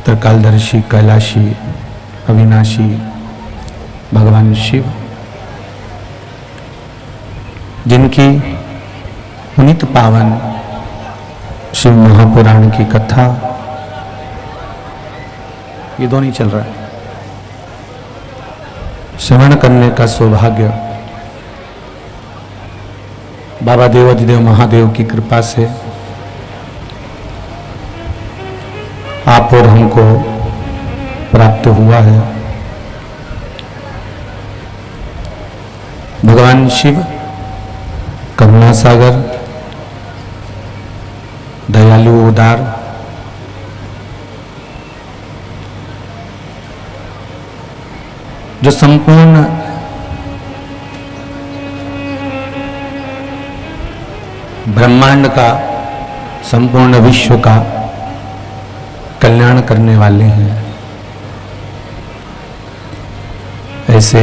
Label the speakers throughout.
Speaker 1: त्रिकालदर्शी, कैलाशी, अविनाशी भगवान शिव, जिनकी पुनीत पावन शिव महापुराण की कथा, ये दोनों ही चल रहा है, श्रवण करने का सौभाग्य बाबा देवाधिदेव महादेव की कृपा से आप और हमको प्राप्त हुआ है। भगवान शिव करुणा सागर, दयालु, उदार, जो संपूर्ण ब्रह्मांड का, संपूर्ण विश्व का कल्याण करने वाले हैं, ऐसे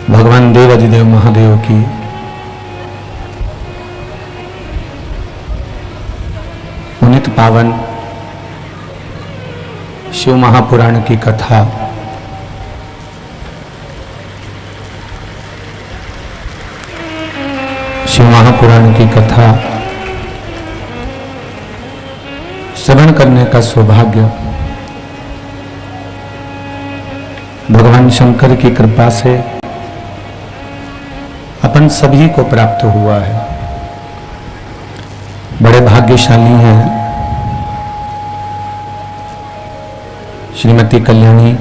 Speaker 1: भगवान देवाधिदेव महादेव की पुनीत पावन शिव महापुराण की कथा शिव महापुराण की कथा श्रवण करने का सौभाग्य भगवान शंकर की कृपा से अपन सभी को प्राप्त हुआ है। बड़े भाग्यशाली हैं श्रीमती कल्याणी,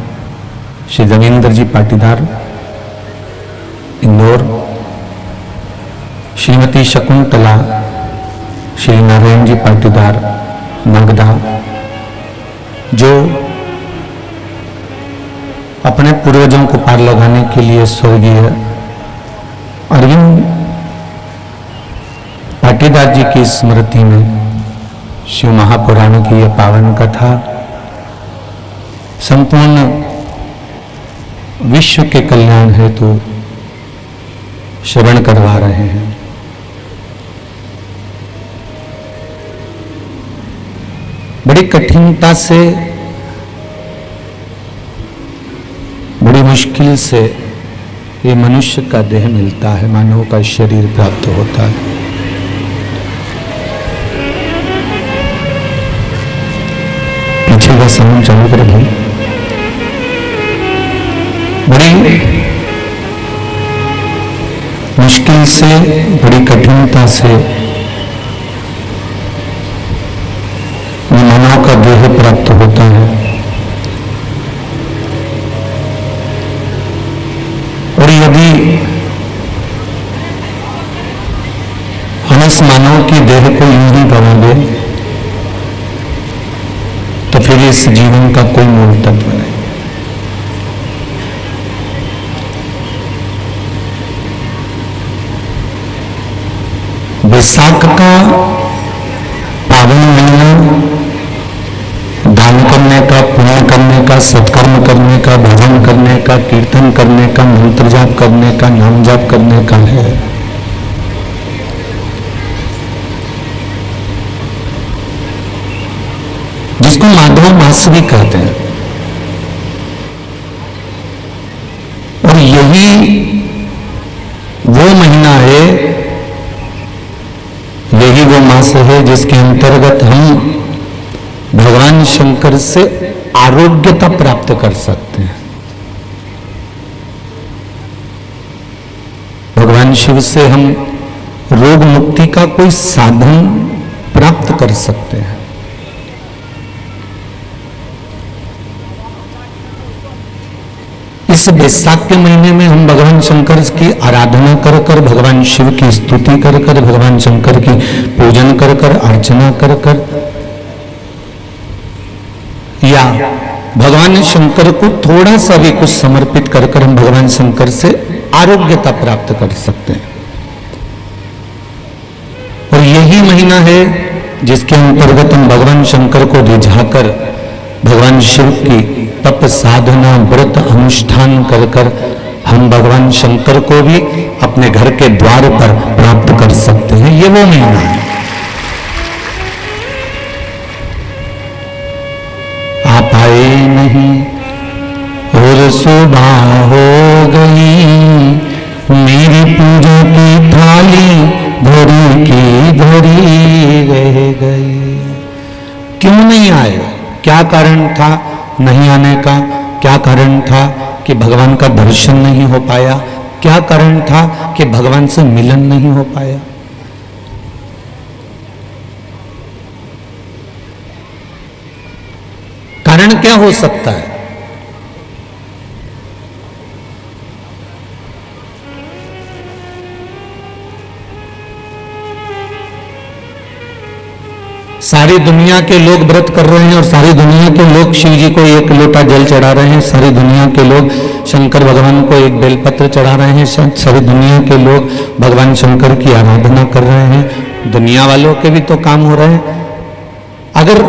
Speaker 1: श्री रविंद्र जी पाटीदार इंदौर, श्रीमती शकुंतला, श्री नारायण जी पाटीदार नगदा, जो अपने पूर्वजों को पार लगाने के लिए स्वर्गीय अरविंद पाटीदार जी की स्मृति में शिव महापुराण की यह पावन कथा संपूर्ण विश्व के कल्याण हेतु श्रवण करवा रहे हैं। बड़ी कठिनता से, बड़ी मुश्किल से ये मनुष्य का देह मिलता है, मानव का शरीर प्राप्त होता है। पीछे का साउंड चालू करें भाई। बड़ी मुश्किल से, बड़ी कठिनता से मानव का देह प्राप्त होता है, और यदि हम इस मानव की देह को यूं ही गवा दें तो फिर इस जीवन का कोई मूल तत्व नहीं। वैशाख का पावन महीना दान करने का, पुण्य करने का, सत्कर्म करने का, भजन करने का, कीर्तन करने का, मंत्र जाप करने का, नाम जाप करने का है। जिसको माधव मास भी कहते हैं, और यही वो महीना है, यही वो मास है जिसके अंतर्गत हम भगवान शंकर से आरोग्यता प्राप्त कर सकते हैं। भगवान शिव से हम रोग मुक्ति का कोई साधन प्राप्त कर सकते हैं। इस वैशाख के महीने में हम भगवान शंकर की आराधना कर कर, भगवान शिव की स्तुति कर कर, भगवान शंकर की पूजन कर कर, अर्चना कर कर, या भगवान शंकर को थोड़ा सा भी कुछ समर्पित कर कर हम भगवान शंकर से आरोग्यता प्राप्त कर सकते हैं। और यही महीना है जिसके अंतर्गत हम भगवान शंकर को रिझाकर भगवान शिव की तप साधना व्रत अनुष्ठान कर कर हम भगवान शंकर को भी अपने घर के द्वार पर प्राप्त कर सकते हैं। ये वो महीना है। और सुबह हो गई, मेरी पूजा की थाली धरी की धरी रह गई। क्यों नहीं आए? क्या कारण था नहीं आने का? क्या कारण था कि भगवान का दर्शन नहीं हो पाया? क्या कारण था कि भगवान से मिलन नहीं हो पाया? कारण क्या हो सकता है? सारी दुनिया के लोग व्रत कर रहे हैं और सारी दुनिया के लोग शिव जी को एक लोटा जल चढ़ा रहे हैं, सारी दुनिया के लोग शंकर भगवान को एक बेलपत्र चढ़ा रहे हैं, सारी दुनिया के लोग भगवान शंकर की आराधना कर रहे हैं। दुनिया वालों के भी तो काम हो रहे हैं। अगर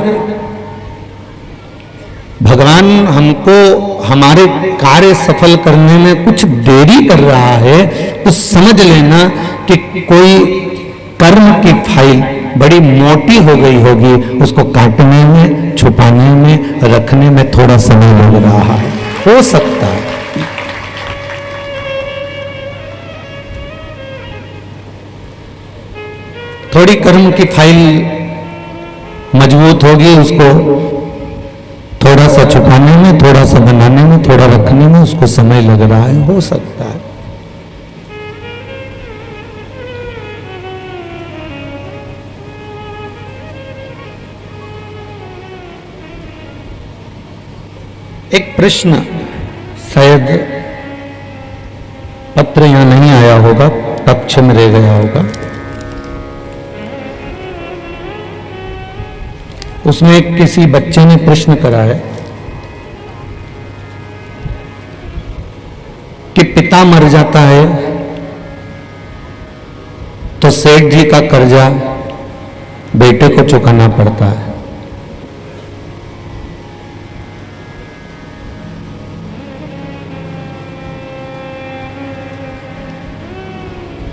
Speaker 1: भगवान हमको हमारे कार्य सफल करने में कुछ देरी कर रहा है तो समझ लेना कि कोई कर्म की फाइल बड़ी मोटी हो गई होगी, उसको काटने में, छुपाने में, रखने में थोड़ा समय लग रहा है, हो सकता है। थोड़ी कर्म की फाइल मजबूत होगी, उसको थोड़ा सा छुपाने में, थोड़ा सा बनाने में, थोड़ा रखने में उसको समय लग रहा है, हो सकता है। एक प्रश्न शायद पत्र यहां नहीं आया होगा, कक्ष में रह गया होगा। उसमें किसी बच्चे ने प्रश्न करा है कि पिता मर जाता है तो सेठ जी का कर्जा बेटे को चुकाना पड़ता है।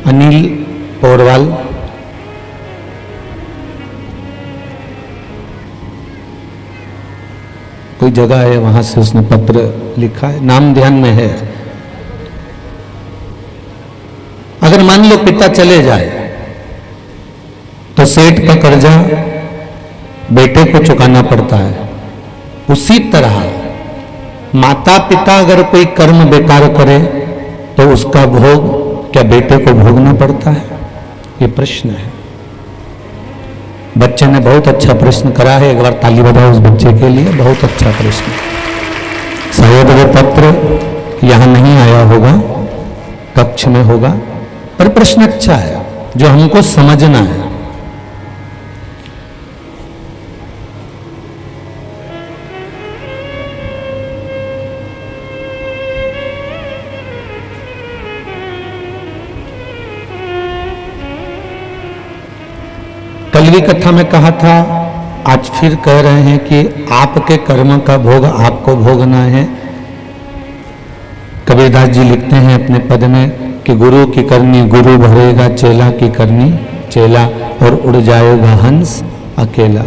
Speaker 1: अनिल पोरवाल कोई जगह है, वहां से उसने पत्र लिखा है, नाम ध्यान में है। अगर मान लो पिता चले जाए तो सेठ का कर्जा बेटे को चुकाना पड़ता है। उसी तरह माता पिता अगर कोई कर्म बेकार करे तो उसका भोग क्या बेटे को भोगना पड़ता है? ये प्रश्न है। बच्चे ने बहुत अच्छा प्रश्न करा है, एक बार ताली बजाओ उस बच्चे के लिए, बहुत अच्छा प्रश्न। शायद वो पत्र यहां नहीं आया होगा, कक्ष में होगा, पर प्रश्न अच्छा है जो हमको समझना है। कल की कथा में कहा था, आज फिर कह रहे हैं कि आपके कर्म का भोग आपको भोगना है। कबीरदास जी लिखते हैं अपने पद में कि गुरु की करनी गुरु भरेगा, चेला की करनी चेला, और उड़ जाएगा हंस अकेला।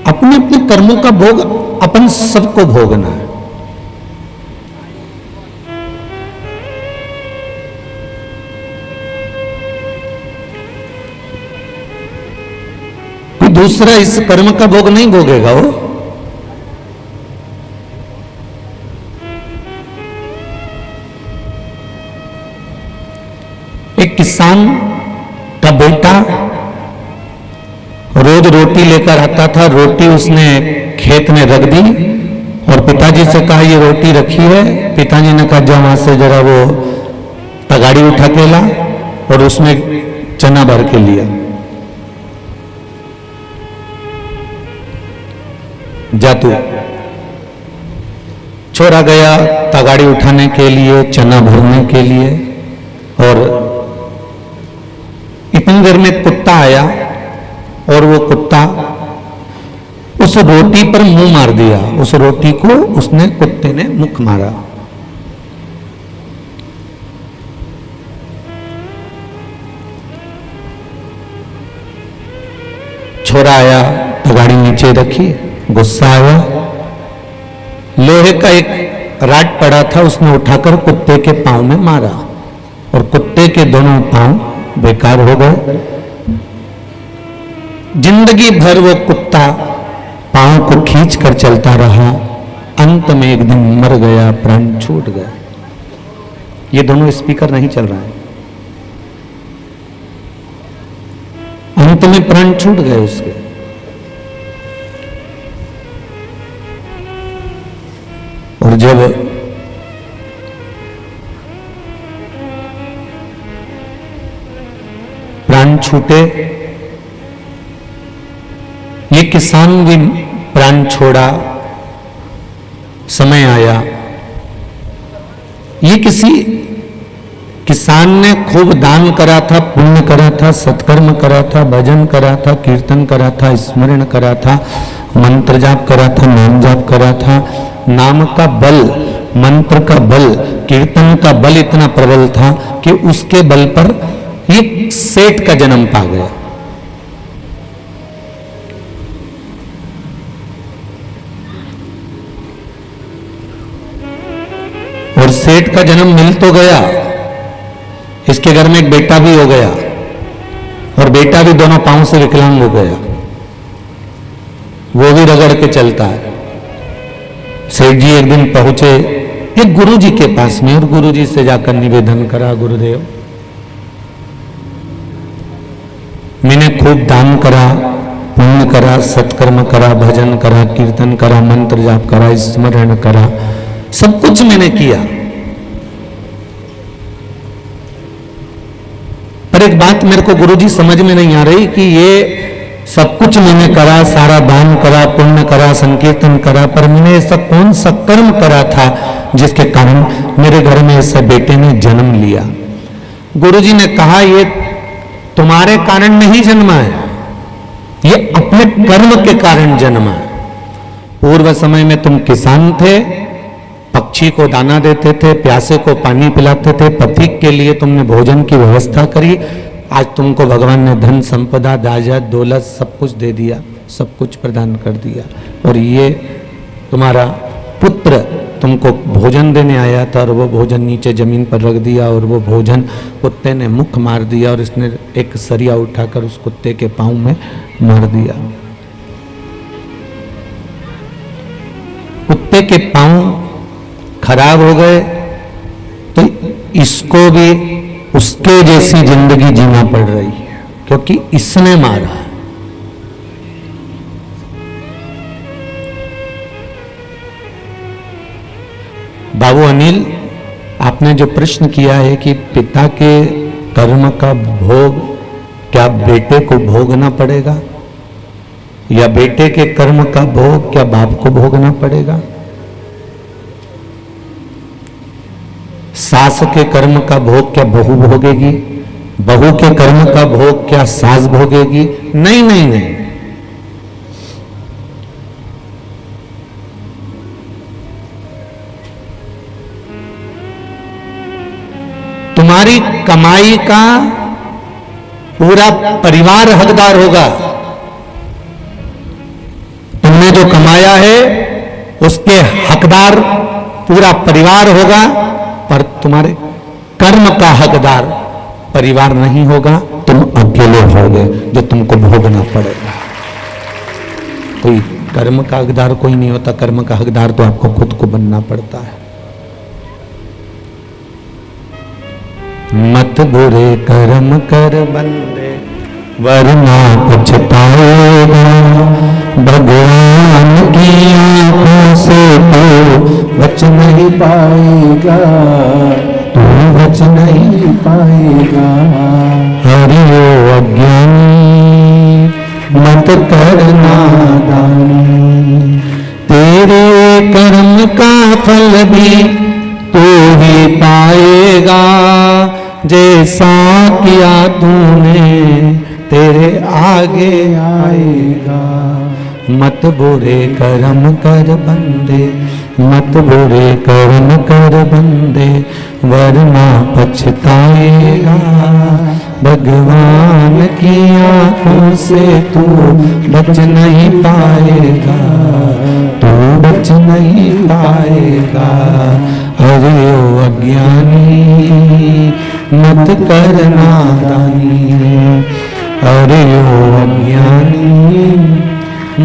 Speaker 1: अपने अपने कर्मों का भोग अपन सबको भोगना है। दूसरा इस कर्म का भोग नहीं भोगेगा वो। एक किसान का बेटा रोज रोटी लेकर आता था, रोटी उसने खेत में रख दी और पिताजी से कहा ये रोटी रखी है। पिताजी ने कहा जा वहां से जरा वो तगाड़ी उठा के ला और उसमें चना भर के लिया। जातू छोड़ा गया तगाड़ी उठाने के लिए, चना भरने के लिए, और इतनी देर में कुत्ता आया और वो कुत्ता उस रोटी पर मुंह मार दिया। उस रोटी को उसने, कुत्ते ने मुख मारा। छोरा आया, तगाड़ी नीचे रखी, गुस्सा आया लोहे का एक राड पड़ा था, उसने उठाकर कुत्ते के पांव में मारा और कुत्ते के दोनों पांव बेकार हो गए। जिंदगी भर वो कुत्ता पांव को खींच कर चलता रहा, अंत में एक दिन मर गया, प्राण छूट गया। ये दोनों स्पीकर नहीं चल रहा है, अंत में प्राण छूट गए उसके। और जब प्राण छूटे, ये किसान भी प्राण छोड़ा, समय आया। ये किसी किसान ने खूब दान करा था, पुण्य करा था, सत्कर्म करा था, भजन करा था, कीर्तन करा था, स्मरण करा था, मंत्र जाप करा था, नाम जाप करा था। नाम का बल, मंत्र का बल, कीर्तन का बल इतना प्रबल था कि उसके बल पर एक सेठ का जन्म पा गया। और सेठ का जन्म मिल तो गया, इसके घर में एक बेटा भी हो गया और बेटा भी दोनों पांव से विकलांग हो गया, वो भी रगड़ के चलता है। सेठ जी एक दिन पहुंचे एक गुरुजी के पास में और गुरुजी से जाकर निवेदन करा, गुरुदेव मैंने खूब दान करा, पुण्य करा, सत्कर्म करा, भजन करा, कीर्तन करा, मंत्र जाप करा, स्मरण करा, सब कुछ मैंने किया, पर एक बात मेरे को गुरुजी समझ में नहीं आ रही कि ये सब कुछ मैंने करा, सारा दान करा, पुण्य करा, संकीर्तन करा, पर मैंने ऐसा कौन सा कर्म करा था जिसके कारण मेरे घर में ऐसे बेटे ने जन्म लिया। गुरुजी ने कहा ये तुम्हारे कारण नहीं जन्मा है, ये अपने कर्म के कारण जन्मा है। पूर्व समय में तुम किसान थे, पक्षी को दाना देते थे, प्यासे को पानी पिलाते थे, पथिक के लिए तुमने भोजन की व्यवस्था करी। आज तुमको भगवान ने धन संपदा, दाजा, दौलत सब कुछ दे दिया, सब कुछ प्रदान कर दिया, और ये तुम्हारा पुत्र तुमको भोजन देने आया था और वो भोजन नीचे जमीन पर रख दिया और वो भोजन कुत्ते ने मुख मार दिया और इसने एक सरिया उठाकर उस कुत्ते के पांव में मार दिया। कुत्ते के पांव खराब हो गए तो इसको भी उसके जैसी जिंदगी जीना पड़ रही है, क्योंकि इसने मारा। बाबू अनिल, आपने जो प्रश्न किया है कि पिता के कर्म का भोग क्या बेटे को भोगना पड़ेगा या बेटे के कर्म का भोग क्या बाप को भोगना पड़ेगा? सास के कर्म का भोग क्या बहू भोगेगी? बहू के कर्म का भोग क्या सास भोगेगी? नहीं नहीं नहीं, तुम्हारी कमाई का पूरा परिवार हकदार होगा। तुमने जो कमाया है उसके हकदार पूरा परिवार होगा, पर तुम्हारे कर्म का हकदार परिवार नहीं होगा, तुम अकेले होगे जो तुमको भोगना पड़ेगा। कोई कर्म का हकदार कोई नहीं होता, कर्म का हकदार तो आपको खुद को बनना पड़ता है। मत बुरे कर्म कर बंदे वरना पछताएगा, भगवान की आंखों से तो बच नहीं पाएगा, तू बच नहीं पाएगा। हरियो अज्ञानी मत करना दानी, तेरे कर्म का फल भी तू ही पाएगा, जैसा किया तूने तेरे आगे आएगा। मत बुरे कर्म कर बंदे, मत बुरे कर्म कर बंदे वरना पछताएगा, भगवान की आंखों से तू बच नहीं पाएगा, तू बच नहीं पाएगा। अरे ओ अज्ञानी मत कर नादानी, अरे ओ अज्ञानी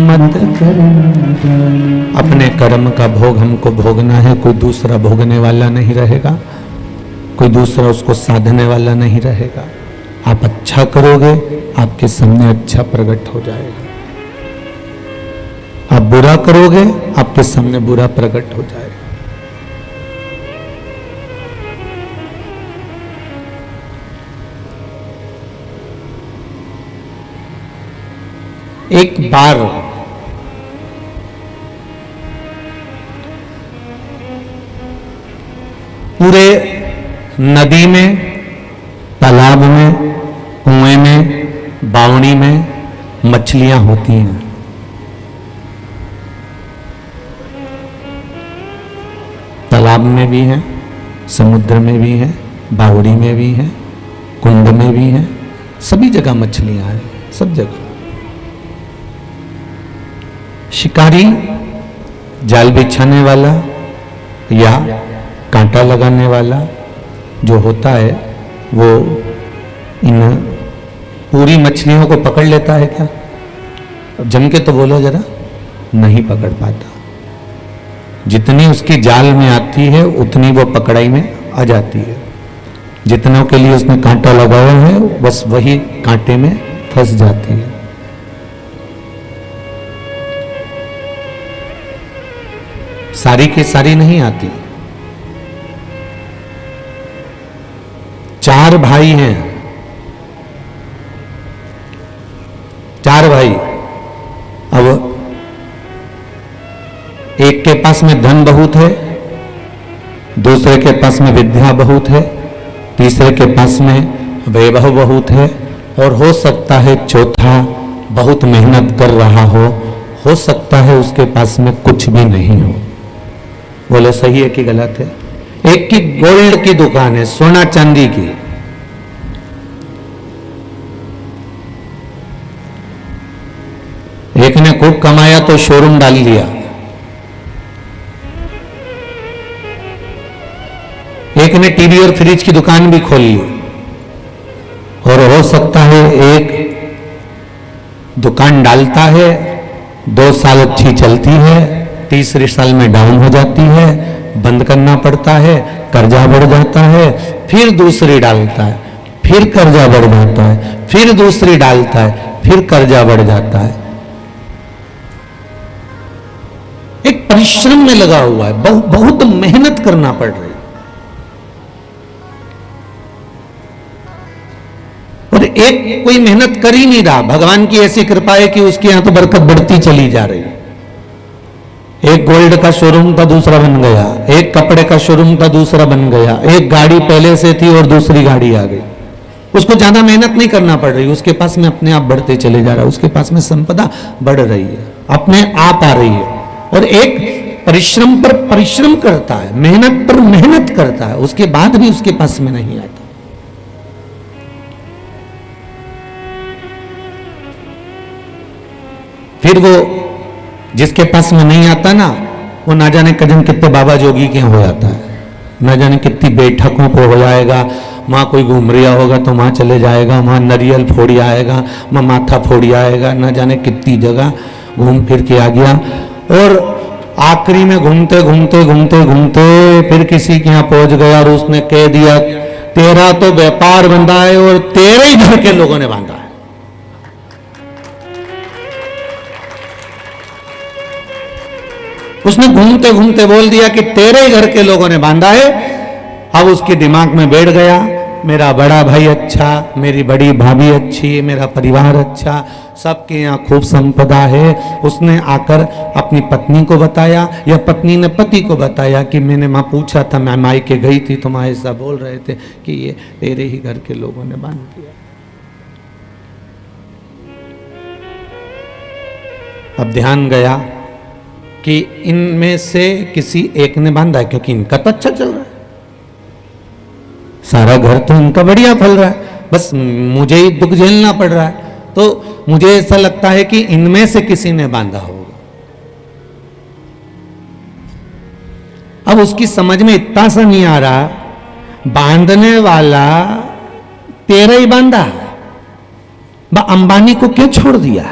Speaker 1: मत कर नादानी। अपने कर्म का भोग हमको भोगना है, कोई दूसरा भोगने वाला नहीं रहेगा, कोई दूसरा उसको साधने वाला नहीं रहेगा। आप अच्छा करोगे, आपके सामने अच्छा प्रकट हो जाएगा। आप बुरा करोगे, आपके सामने बुरा प्रकट हो जाएगा। एक बार पूरे नदी में, तालाब में, कुएं में, बावड़ी में मछलियां होती हैं। तालाब में भी हैं, समुद्र में भी हैं, बावड़ी में भी हैं, कुंड में भी हैं, सभी जगह मछलियां हैं, सब जगह। शिकारी जाल बिछाने वाला या कांटा लगाने वाला जो होता है, वो इन पूरी मछलियों को पकड़ लेता है क्या? जम के तो बोलो जरा, नहीं पकड़ पाता। जितनी उसकी जाल में आती है उतनी वो पकड़ाई में आ जाती है। जितनों के लिए उसने कांटा लगाया है बस वही कांटे में फंस जाती है। सारी की सारी नहीं आती। 4 भाई हैं, 4 भाई। अब एक के पास में धन बहुत है, दूसरे के पास में विद्या बहुत है, तीसरे के पास में वैभव बहुत है, और हो सकता है चौथा बहुत मेहनत कर रहा हो सकता है उसके पास में कुछ भी नहीं हो। बोले सही है कि गलत है? एक की गोल्ड की दुकान है, सोना चांदी की। एक ने खूब कमाया तो शोरूम डाल लिया, एक ने टीवी और फ्रिज की दुकान भी खोल ली, और हो सकता है एक दुकान डालता है, 2 साल अच्छी चलती है, तीसरे साल में डाउन हो जाती है, बंद करना पड़ता है, कर्जा बढ़ जाता है, फिर दूसरी डालता है, फिर कर्जा बढ़ जाता है, फिर दूसरी डालता है, फिर कर्जा बढ़ जाता है। एक परिश्रम में लगा हुआ है, बहुत मेहनत करना पड़ रही है। और एक कोई मेहनत कर ही नहीं रहा, भगवान की ऐसी कृपा है कि उसके यहां तो बरकत बढ़ती चली जा रही है। एक गोल्ड का शोरूम था, दूसरा बन गया, एक कपड़े का शोरूम था, दूसरा बन गया, एक गाड़ी पहले से थी और दूसरी गाड़ी आ गई। उसको ज्यादा मेहनत नहीं करना पड़ रही, उसके पास में अपने आप बढ़ते चले जा रहा है, उसके पास में संपदा बढ़ रही है, अपने आप आ रही है। और एक परिश्रम पर परिश्रम करता है, मेहनत पर मेहनत करता है, उसके बाद भी उसके पास में नहीं आता। फिर वो जिसके पास में नहीं आता ना, वो ना जाने कदम कितने बाबा जोगी के हो जाता है, ना जाने कितनी बैठकों को हो जाएगा। वहाँ कोई घूम रिया होगा तो वहाँ चले जाएगा, वहाँ नरियल फोड़ी आएगा, वहाँ माथा फोड़ी आएगा, ना जाने कितनी जगह घूम फिर के आ गया। और आखिरी में घूमते घूमते घूमते घूमते फिर किसी के यहाँ पहुंच गया और उसने कह दिया, तेरा तो व्यापार बंधा है और तेरे ही घर के लोगों ने बांधा है। उसने घूमते घूमते बोल दिया कि तेरे ही घर के लोगों ने बांधा है। अब उसके दिमाग में बैठ गया, मेरा बड़ा भाई अच्छा, मेरी बड़ी भाभी अच्छी, मेरा परिवार अच्छा, सबके यहाँ खूब संपदा है। उसने आकर अपनी पत्नी को बताया या पत्नी ने पति को बताया कि मैंने माँ पूछा था, मैं मायके गई थी तो माँ ऐसा बोल रहे थे कि ये तेरे ही घर के लोगों ने बांध दिया। अब ध्यान गया कि इनमें से किसी एक ने बांधा है, क्योंकि इनका तो अच्छा चल रहा है, सारा घर तो इनका बढ़िया फल रहा है, बस मुझे ही दुख झेलना पड़ रहा है। तो मुझे ऐसा लगता है कि इनमें से किसी ने बांधा होगा। अब उसकी समझ में इतना सा नहीं आ रहा, बांधने वाला तेरा ही बांधा, अंबानी को क्यों छोड़ दिया?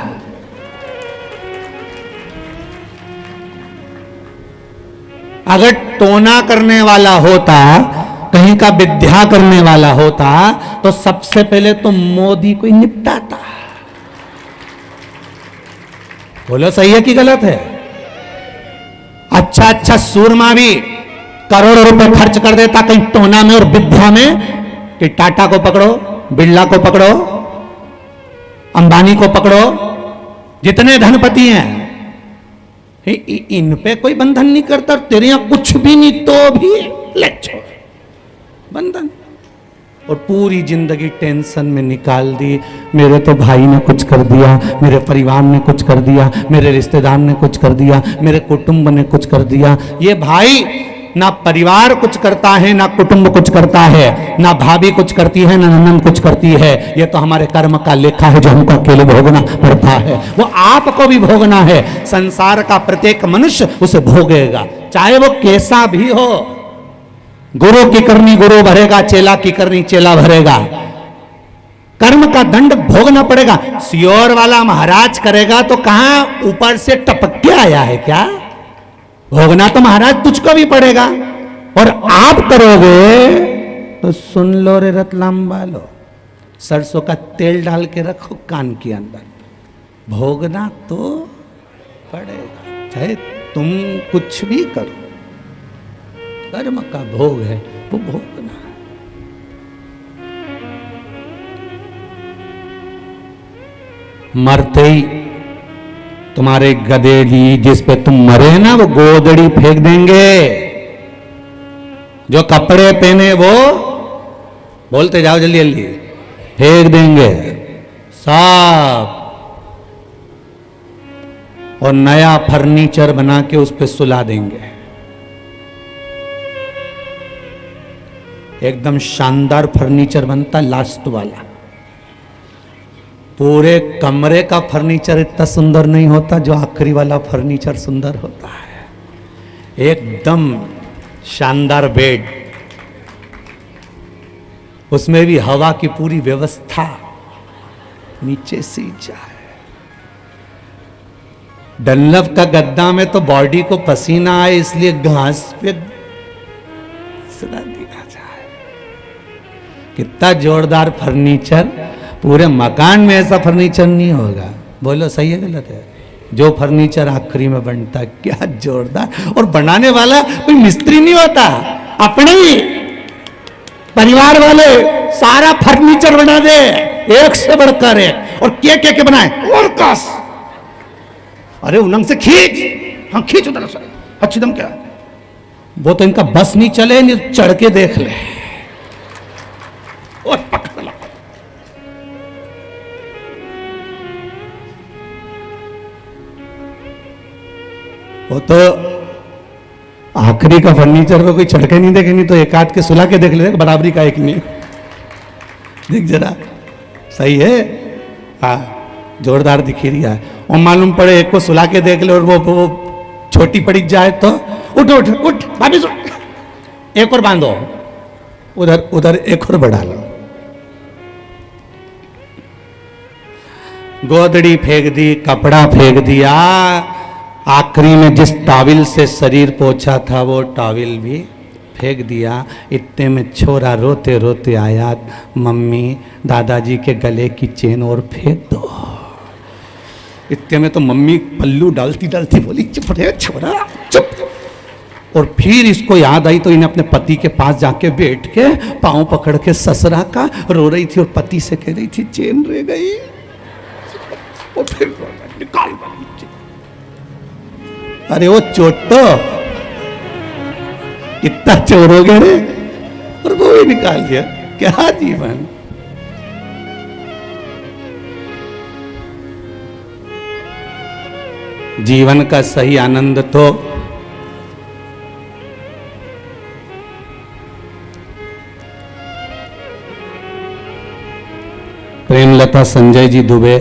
Speaker 1: अगर टोना करने वाला होता, कहीं का विद्या करने वाला होता, तो सबसे पहले तो मोदी को ही निपटाता। बोलो सही है कि गलत है? अच्छा अच्छा सूरमा भी करोड़ों रुपए खर्च कर देता कहीं टोना में और विद्या में, कि टाटा को पकड़ो, बिरला को पकड़ो, अंबानी को पकड़ो, जितने धनपति हैं, इन पे कोई बंधन नहीं करता। तेरे यहां कुछ भी नहीं तो भी ले छोड़ बंधन, और पूरी जिंदगी टेंशन में निकाल दी। मेरे तो भाई ने कुछ कर दिया, मेरे परिवार ने कुछ कर दिया, मेरे रिश्तेदार ने कुछ कर दिया, मेरे कुटुंब ने कुछ कर दिया। ये भाई ना परिवार कुछ करता है, ना कुटुंब कुछ करता है, ना भाभी कुछ करती है, ना ननद कुछ करती है। ये तो हमारे कर्म का लेखा है जो हमको अकेले भोगना पड़ता है। वो आपको भी भोगना है। संसार का प्रत्येक मनुष्य उसे भोगेगा, चाहे वो कैसा भी हो। गुरु की करनी गुरु भरेगा, चेला की करनी चेला भरेगा। कर्म का दंड भोगना पड़ेगा। सियोर वाला महाराज करेगा तो कहां ऊपर से टपक के आया है क्या? भोगना तो महाराज तुझको भी पड़ेगा। और आप करोगे तो सुन लो रे रतलाम वालो, सरसों का तेल डाल के रखो कान के अंदर, भोगना तो पड़ेगा, चाहे तुम कुछ भी करो। कर्म का भोग है वो भोगना। मरते ही तुम्हारे गधेड़ी जिस पे तुम मरे ना, वो गोदड़ी फेंक देंगे। जो कपड़े पहने वो, बोलते जाओ जल्दी जल्दी, फेंक देंगे सब, और नया फर्नीचर बना के उस पे सुला देंगे। एकदम शानदार फर्नीचर बनता, लास्ट वाला। पूरे कमरे का फर्नीचर इतना सुंदर नहीं होता जो आखिरी वाला फर्नीचर सुंदर होता है। एकदम शानदार बेड, उसमें भी हवा की पूरी व्यवस्था, नीचे से जाए। डनलप का गद्दा में तो बॉडी को पसीना आए इसलिए घास पे सुला दिया जाए। कितना जोरदार फर्नीचर। पूरे मकान में ऐसा फर्नीचर नहीं होगा। बोलो सही है गलत है? जो फर्नीचर आखिरी में बनता, क्या जोरदार। और बनाने वाला कोई मिस्त्री नहीं होता, अपने ही परिवार वाले सारा फर्नीचर बना दे, एक से बढ़कर एक, और के बनाए और कस। अरे उलंग से खींच, हाँ खींच उधर से, अच्छी दम क्या। वो तो इनका बस नहीं चले, नहीं चढ़ के देख ले और पकड़ ला। वो तो आखिरी का फर्नीचर पे कोई चढ़के नहीं देखे, नहीं तो एक आध के सुला के देख ले, बराबरी का एक नहीं। देख जरा सही है, हाँ जोरदार दिख ही रहा है। और मालूम पड़े एक को सुला के देख ले और वो छोटी पड़ी जाए तो उठ उठ उठ वापिस उठ, एक और बांधो, उधर उधर एक और बढ़ा लो। गोदड़ी फेंक दी, कपड़ा फेंक दिया, आखिरी में जिस टॉवल से शरीर पोंछा था वो टॉवल भी फेंक दिया। इतने में छोरा रोते रोते आया, मम्मी दादाजी के गले की चेन और फेंक दो। इतने में तो मम्मी पल्लू डालती डालती बोली चुप रहे छोरा चुप। और फिर इसको याद आई तो इन्हें अपने पति के पास जाके बैठ के पांव पकड़ के ससुरा का रो रही थी और पति से कह रही थी चेन रह गई। और फिर निकाल अरे वो चोटो कितना चोर हो गए रे, और वो भी निकाल दिया। क्या जीवन। जीवन का सही आनंद तो प्रेमलता संजय जी दुबे,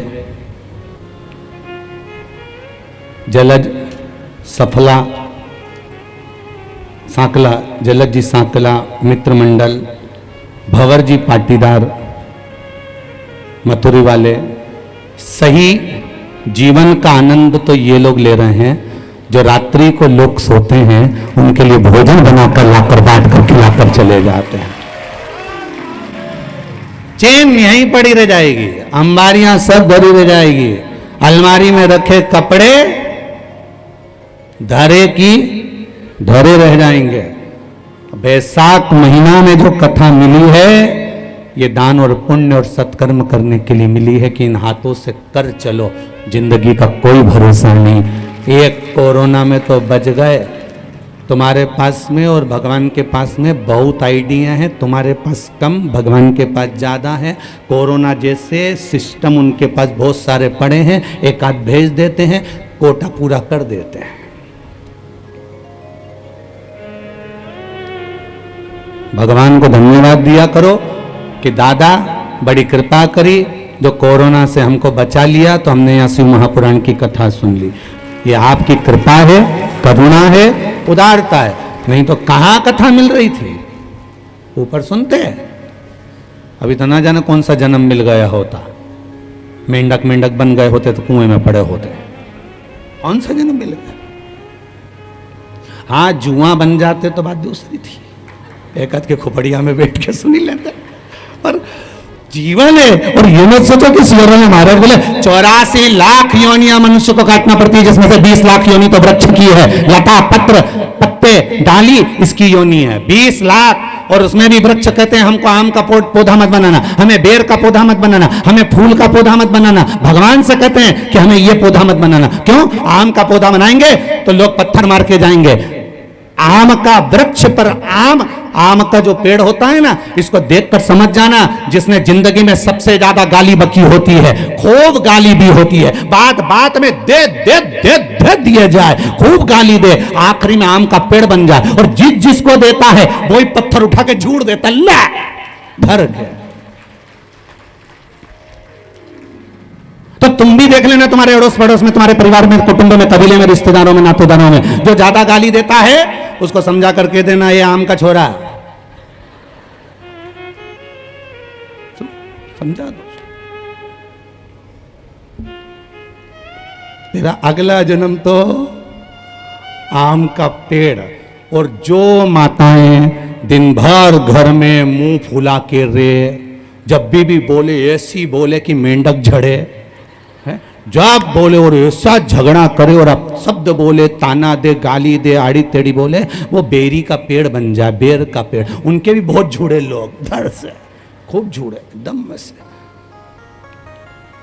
Speaker 1: जलज सफला सांकला, जलज जी सांकला मित्र मंडल, भंवर जी पाटीदार मथुरी वाले, सही जीवन का आनंद तो ये लोग ले रहे हैं। जो रात्रि को लोग सोते हैं उनके लिए भोजन बनाकर लाकर बांट कर खिलाकर चले जाते हैं। चेन यहीं पड़ी रह जाएगी, अंबारियां सब भरी रह जाएगी, अलमारी में रखे कपड़े धरे की धरे रह जाएंगे। बैसाख महीना में जो कथा मिली है ये दान और पुण्य और सत्कर्म करने के लिए मिली है कि इन हाथों से कर चलो, जिंदगी का कोई भरोसा नहीं। एक कोरोना में तो बच गए, तुम्हारे पास में और भगवान के पास में बहुत आइडिया है, तुम्हारे पास कम, भगवान के पास ज़्यादा है। कोरोना जैसे सिस्टम उनके पास बहुत सारे पड़े हैं, एक आध भेज देते हैं, कोटा पूरा कर देते हैं। भगवान को धन्यवाद दिया करो कि दादा बड़ी कृपा करी, जो कोरोना से हमको बचा लिया, तो हमने यहाँ शिव महापुराण की कथा सुन ली। ये आपकी कृपा है, करुणा है, उदारता है, नहीं तो कहाँ कथा मिल रही थी। ऊपर सुनते अभी तो ना जाने कौन सा जन्म मिल गया होता, मेंढक मेंढक बन गए होते तो कुएं में पड़े होते, कौन सा जन्म मिल गया। हाँ जुआ बन जाते तो बात दूसरी थी, एक आध के खोपड़िया में बैठ के सुनी लेते, पर जीवन है। और ये मत सोचो कि शिवरों ने महाराज बोले 84 लाख योनियां मनुष्य को काटना पड़ती है, जिसमें से 20 लाख योनि तो वृक्ष की है, लता पत्र पत्ते डाली इसकी योनि है 20 लाख। और उसमें भी वृक्ष कहते हैं हमको आम का पौधा मत बनाना, हमें बेर का पौधा मत बनाना, हमें फूल का पौधा मत बनाना। भगवान से कहते हैं कि हमें ये पौधा मत बनाना। क्यों? आम का पौधा बनाएंगे तो लोग पत्थर मार के जाएंगे। आम का वृक्ष पर आम का जो पेड़ होता है ना, इसको देखकर समझ जाना, जिसने जिंदगी में सबसे ज्यादा गाली बकी होती है, खूब गाली भी होती है, बात बात में दे दे दे दे दिए जाए, खूब गाली दे, आखिरी में आम का पेड़ बन जाए। और जिसको देता है वही पत्थर उठा के झूड़ देता, ले धर के। तो तुम भी देख लेना, तुम्हारे अड़ोस पड़ोस में, तुम्हारे परिवार में, कुटुंब में, कबीले में, रिश्तेदारों में, नातेदारों में जो ज्यादा गाली देता है उसको समझा करके देना ये आम का छोरा, समझा दो। तेरा अगला जन्म तो आम का पेड़। और जो माताएं दिन भर घर में मुंह फुला के रे, जब भी बोले ऐसी बोले कि मेंढक झड़े, जब बोले और ऐसा झगड़ा करे और अब शब्द बोले, ताना दे, गाली दे, आड़ी टेढ़ी बोले, वो बेरी का पेड़ बन जाए, बेर का पेड़। उनके भी बहुत झूड़े लोग, धड़ से खूब झूड़े एकदम से।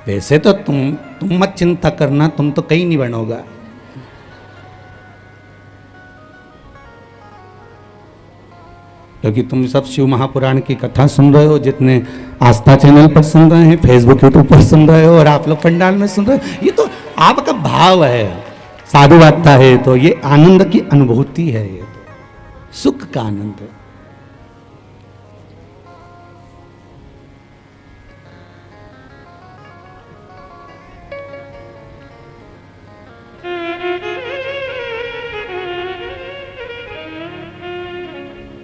Speaker 1: वैसे तो तुम मत चिंता करना, तुम तो कहीं नहीं बनोगा। क्योंकि तुम सब शिव महापुराण की कथा सुन रहे हो, जितने आस्था चैनल पर सुन रहे हैं, फेसबुक यूट्यूब पर सुन रहे हो, और आप लोग पंडाल में सुन रहे हो, ये तो आपका भाव है, साधुवादता है, तो ये आनंद की अनुभूति है, ये तो सुख का आनंद है।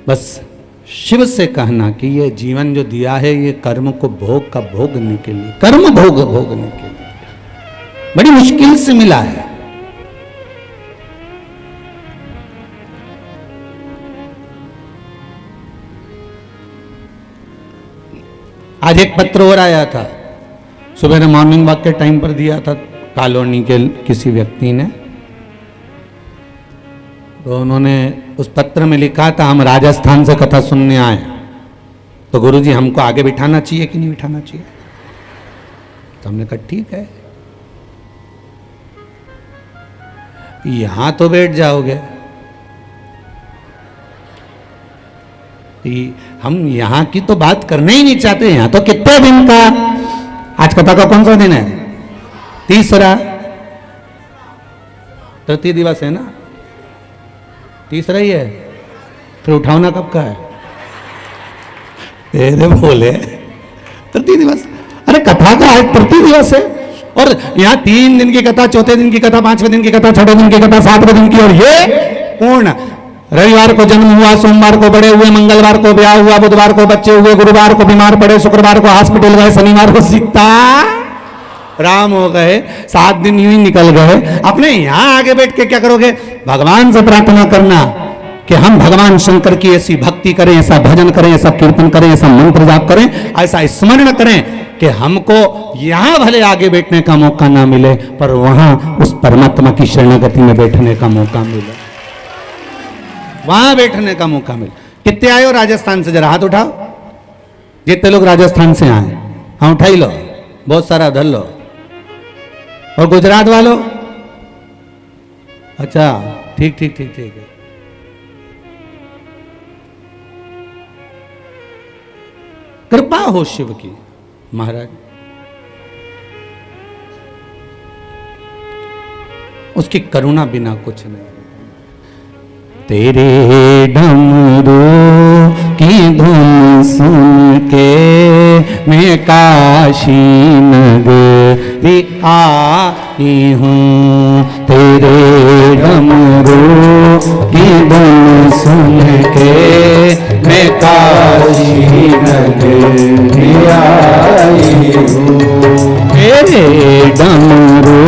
Speaker 1: बस शिव से कहना कि ये जीवन जो दिया है ये कर्म को भोगने के लिए, कर्म भोगने के लिए बड़ी मुश्किल से मिला है। आज एक पत्र और आया था, सुबह ने मॉर्निंग वॉक के टाइम पर दिया था कॉलोनी के किसी व्यक्ति ने, तो उन्होंने उस पत्र में लिखा था हम राजस्थान से कथा सुनने आए, तो गुरुजी हमको आगे बिठाना चाहिए कि नहीं बिठाना चाहिए। तो हमने कहा ठीक है, यहां तो बैठ जाओगे, हम यहां की तो बात करने ही नहीं चाहते। यहां तो कितने दिन का, आज कथा का कौन सा दिन है? तीसरा, तृतीय दिवस है ना, तीसरा ही है, फिर उठावना कब का है? अरे बोले तृतीय दिवस, अरे कथा का आज तृतीय दिवस है, और यहाँ 3 दिन की कथा, चौथे दिन की कथा, 5वें दिन की कथा, 6वें दिन की कथा, 7वें दिन की, और ये पूर्ण रविवार को जन्म हुआ, सोमवार को बड़े हुए, मंगलवार को ब्याह हुआ, बुधवार को बच्चे हुए, गुरुवार को बीमार पड़े, शुक्रवार को हॉस्पिटल गए, शनिवार को सीता राम हो गए। 7 दिन यूं ही निकल गए। अपने यहां आगे बैठ के क्या करोगे? भगवान से प्रार्थना करना कि हम भगवान शंकर की ऐसी भक्ति करें, ऐसा भजन करें, ऐसा कीर्तन करें, ऐसा मंत्र जाप करें, ऐसा स्मरण करें कि हमको यहां भले आगे बैठने का मौका ना मिले, पर वहां उस परमात्मा की शरणागति में बैठने का मौका मिले, वहां बैठने का मौका मिले। कितने आए हो राजस्थान से? जरा हाथ उठाओ। जितने लोग राजस्थान से आए, हाँ उठाई लो, बहुत सारा धर लो। और गुजरात वालों? अच्छा, ठीक ठीक ठीक ठीक है। कृपा हो शिव की महाराज, उसकी करुणा बिना कुछ नहीं। तेरे डमरू की धुन सुन के मैं काशी नगरी आई हूँ। तेरे डमरू की धुन सुन के मैं काशी नगरी आई हूँ। तेरे डमरू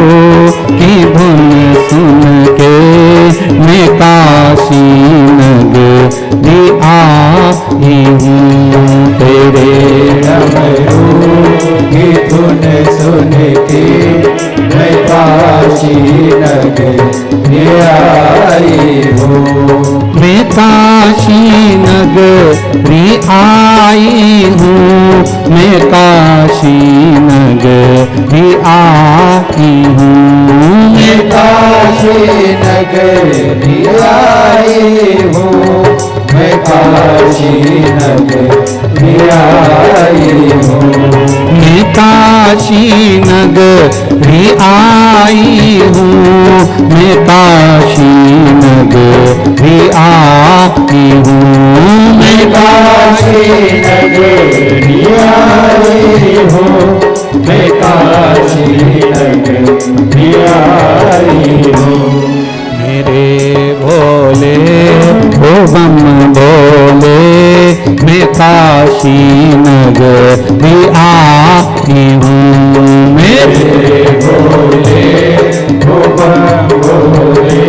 Speaker 1: की धुन सुन के मैं काशी नगरी आई हूँ। तेरे डमरू की धुन सुन के मैं काशी नगरी आई हूँ। मैं काशी नगरी आई हूँ। मैं काशी नगरी आई हूँ। मैं काशी नगरी आई हूँ। मैं काशी नगरी आई हूँ। मैं काशी नगरी आई हूँ। मैं काशी नगरी आई हूँ। मैं काशी नगरी आई हूँ। मैं काशी नगरी आई हूँ। मेरे भोले ओ बम भोले, मैं काशी नगरी आई हूँ। मेरे भोले ओ बम भोले,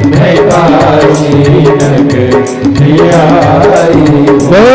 Speaker 1: मैं काशी नगरी आई हूँ।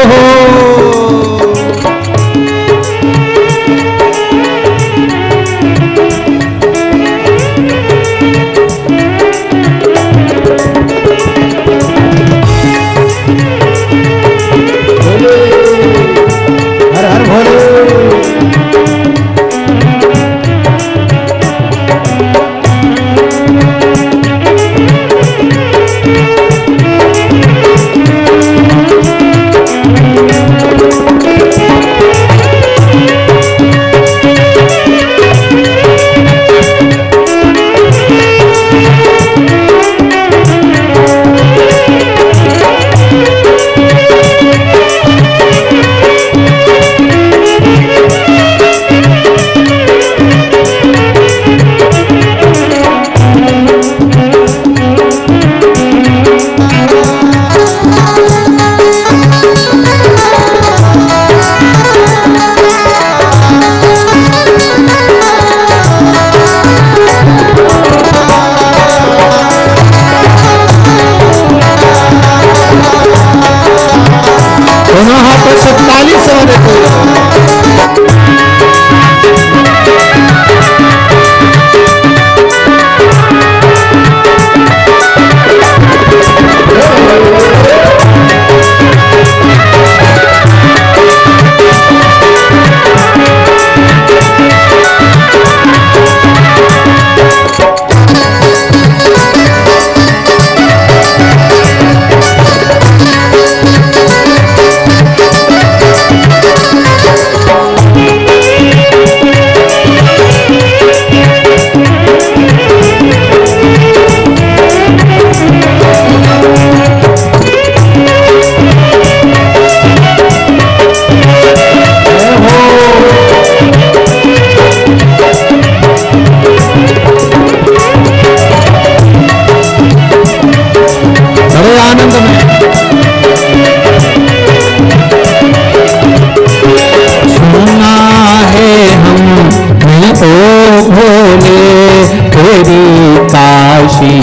Speaker 1: काशी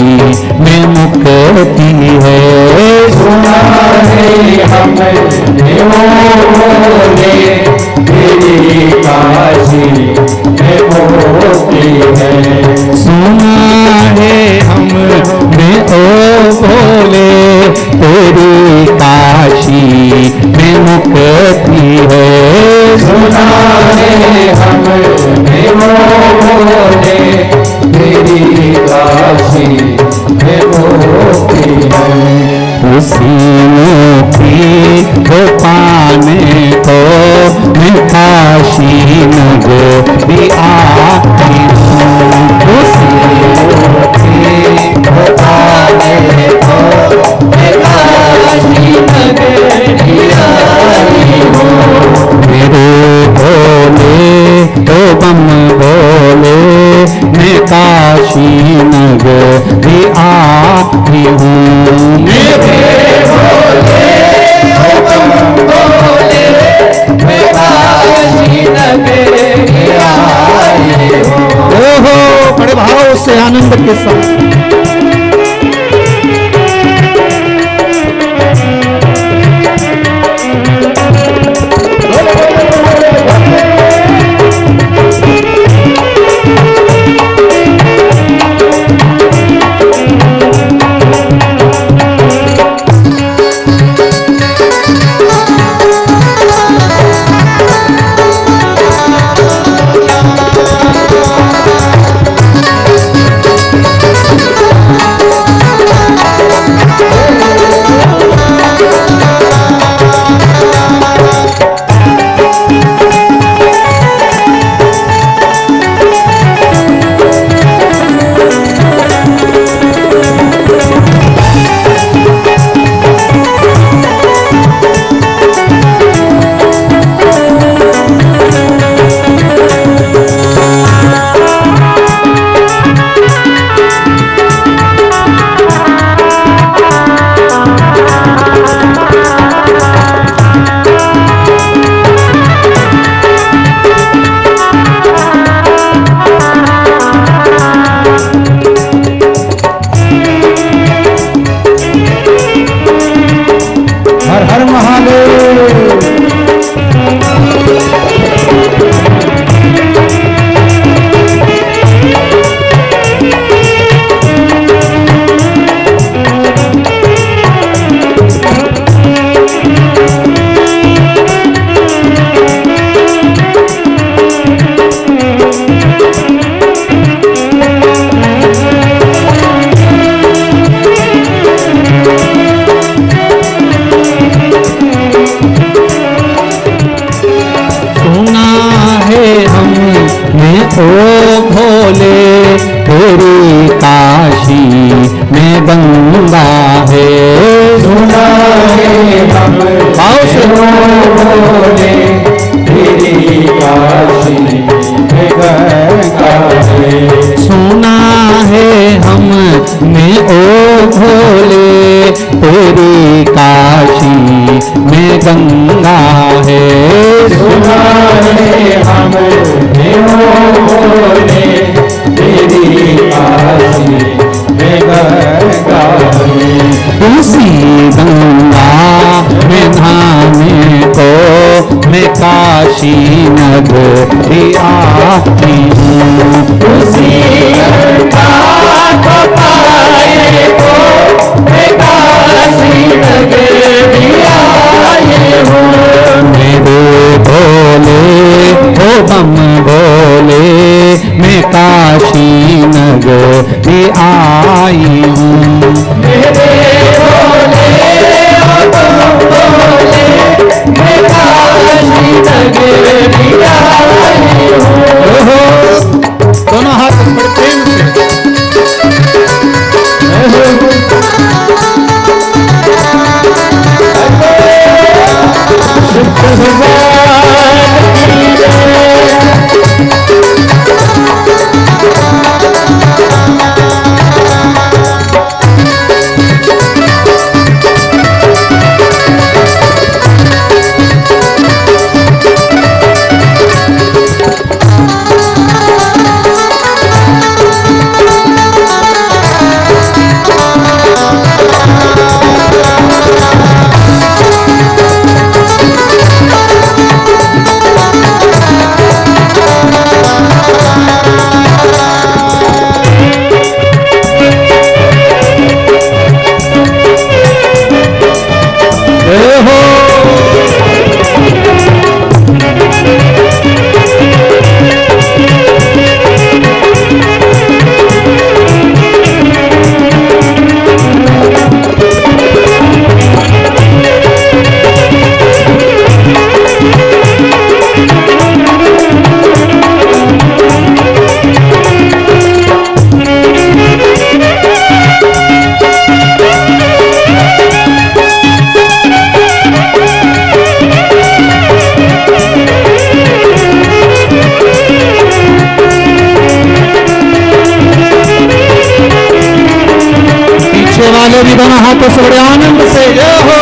Speaker 1: में मुक्ति है।
Speaker 2: सुना है हमने वो बोले तेरी काशी में मुक्ति है।
Speaker 1: सुना है हमने ओ बोले तेरी काशी में मुक्ति है।
Speaker 2: सुना है हमने वो बोले तेरी काशी में मुक्ति है।
Speaker 1: उसी मुक्ति को पाने को मैं काशी नगरी आई हूँ। उसी मुक्ति को पाने को मैं काशी नगरी आई हूँ। मेरे भोले तो बम भोले मैं काशी नगरी आई हूँ।
Speaker 2: मेरे भोले तो बम भोले मैं काशी नगरी आई हूँ।
Speaker 1: ओहो बड़े भाव से आनंद के साथ ओ भोले तेरी काशी में गंगा है।
Speaker 2: सुना है हम भोले तेरी काशी में गंगा है।
Speaker 1: सुना है हमने ओ भोले तेरी काशी में गंगा है।
Speaker 2: सुना है हमने ओ भोले तेरी काशी में गंगा है।
Speaker 1: उसी गंगा में नहाने को मैं काशी नगरी आई हूँ।
Speaker 2: उसी गंगा को पाए को मैं काशी नगरी आई हूँ।
Speaker 1: मेरे भोले ओ बम भोले मैं काशी नगरी आई हूँ।
Speaker 2: मेरे भोले ओ बम भोले मैं काशी नगरी आई हूँ।
Speaker 1: दोनों हाथ बड़े प्रेम से वाले भी दोनों हाथों से बड़े आनंद से जय हो।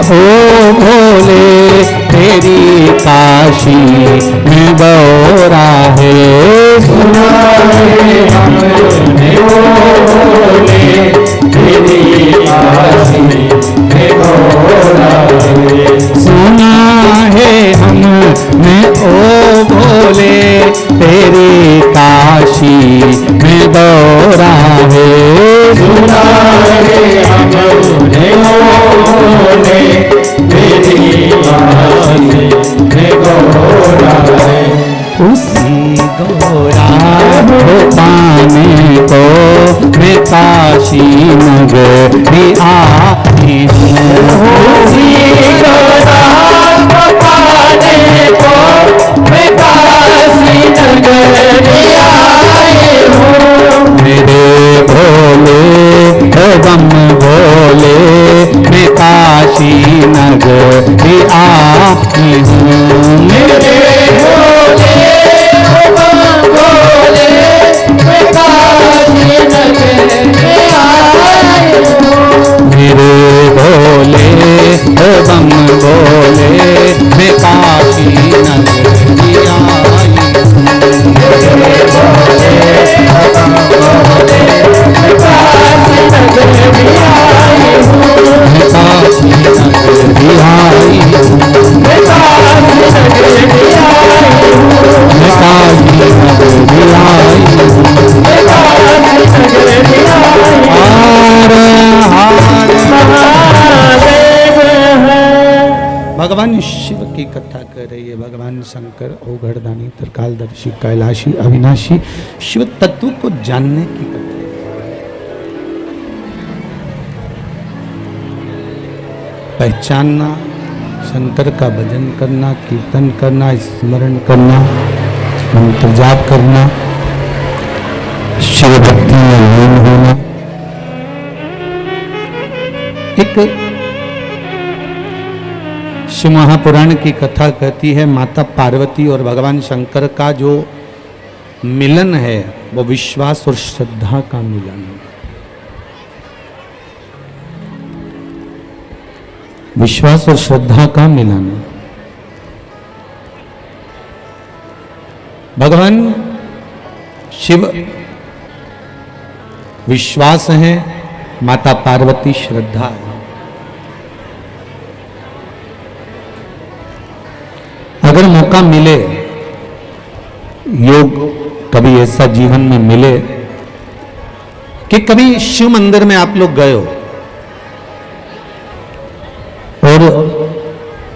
Speaker 1: ओ भोले तेरी काशी में गौरा है, सुना है हमने ओ भोले तेरी काशी में गौरा है, सुना है हमने ओ भोले तेरी काशी में गौरा है, सुना है हमने ओ भोले तेरी काशी में गौरा है। उसी गौरा को पाने को मैं काशी नगरी आई हूँ, उसी गौरा को पाने को मैं काशी नगरी आई हूँ। मेरे भोले बम भोले मैं काशी नगरी आई हूँ, मेरे भोले बम भोले मैं काशी नगरी आई हूँ, मेरे भोले बम भोले मैं काशी नगरी आई हूँ, मेरे भोले बम भोले मैं काशी नगरी आई हूँ, मैं काशी नगरी आई हूँ, मैं काशी नगरी आई हूँ, मैं काशी नगरी आई हूँ, मैं काशी नगरी आई हूँ। हर हर महादेव है। भगवान शिव की कथा कर रही है। भगवान शंकर औघड़दानी त्रिकालदर्शी कैलाशी अविनाशी शिव तत्व को जानने की कथा। पहचानना, शंकर का भजन करना, कीर्तन करना, स्मरण करना, मंत्र जाप करना, शिव भक्ति में लीन होना। एक शिव महापुराण की कथा कहती है माता पार्वती और भगवान शंकर का जो मिलन है वो विश्वास और श्रद्धा का मिलन है। विश्वास और श्रद्धा का मिलन है। भगवान शिव विश्वास है, माता पार्वती श्रद्धा है। अगर मौका मिले, योग कभी ऐसा जीवन में मिले कि कभी शिव मंदिर में आप लोग गए हो और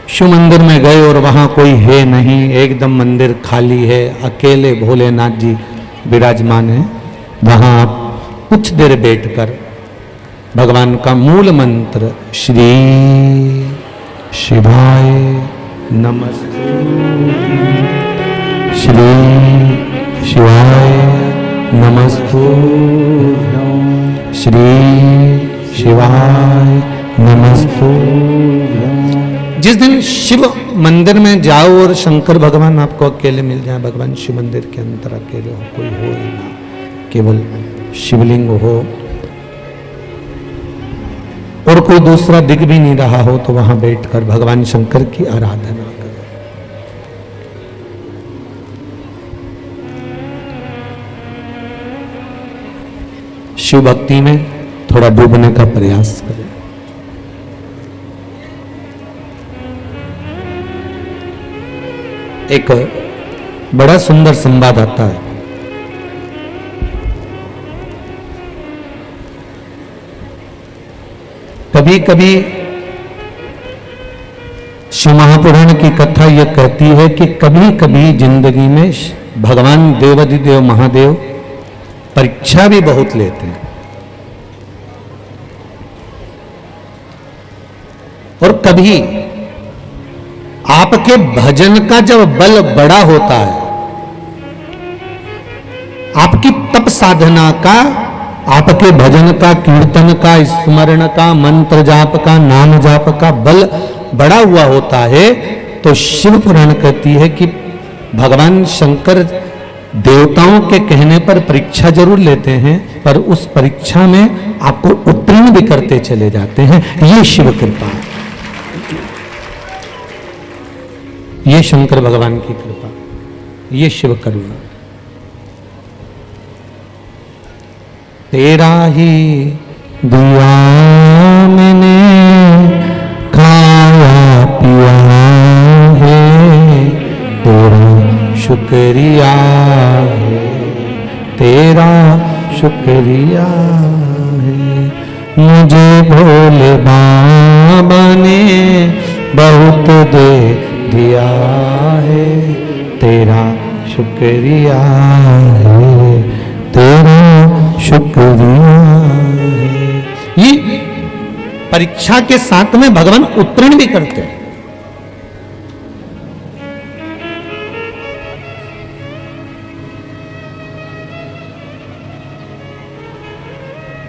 Speaker 1: शिव मंदिर में गए और वहां कोई है नहीं, एकदम मंदिर खाली है, अकेले भोलेनाथ जी विराजमान है, वहां आप कुछ देर बैठकर भगवान का मूल मंत्र श्री शिवाय नमस्ते, श्री शिवाय नमस्ते, श्री शिवाय नमस्ते। जिस दिन शिव मंदिर में जाओ और शंकर भगवान आपको अकेले मिल जाए, भगवान शिव मंदिर के अंदर अकेले हो, कोई हो ही ना, केवल शिवलिंग हो और कोई दूसरा दिख भी नहीं रहा हो, तो वहां बैठकर भगवान शंकर की आराधना करो। शिव भक्ति में थोड़ा डूबने का प्रयास करें। एक बड़ा सुंदर संवाद आता है। कभी कभी शिव महापुराण की कथा यह कहती है कि कभी कभी जिंदगी में भगवान देवाधिदेव महादेव परीक्षा भी बहुत लेते हैं, और कभी आपके भजन का जब बल बड़ा होता है, आपकी तप साधना का, आपके भजन का, कीर्तन का, स्मरण का, मंत्र जाप का, नाम जाप का बल बड़ा हुआ होता है, तो शिव पुराण कहती है कि भगवान शंकर देवताओं के कहने पर परीक्षा जरूर लेते हैं, पर उस परीक्षा में आपको उत्तीर्ण भी करते चले जाते हैं। ये शिव कृपा, ये शंकर भगवान की कृपा, ये शिव करुणा। तेरा ही दिया मैंने खाया पिया है, तेरा शुक्रिया है, तेरा शुक्रिया है। मुझे भोले बाबा ने बहुत दे दिया है, तेरा शुक्रिया है, तेरा शुक्रिया है। ये परीक्षा के साथ में भगवान उत्तीर्ण भी करते हैं।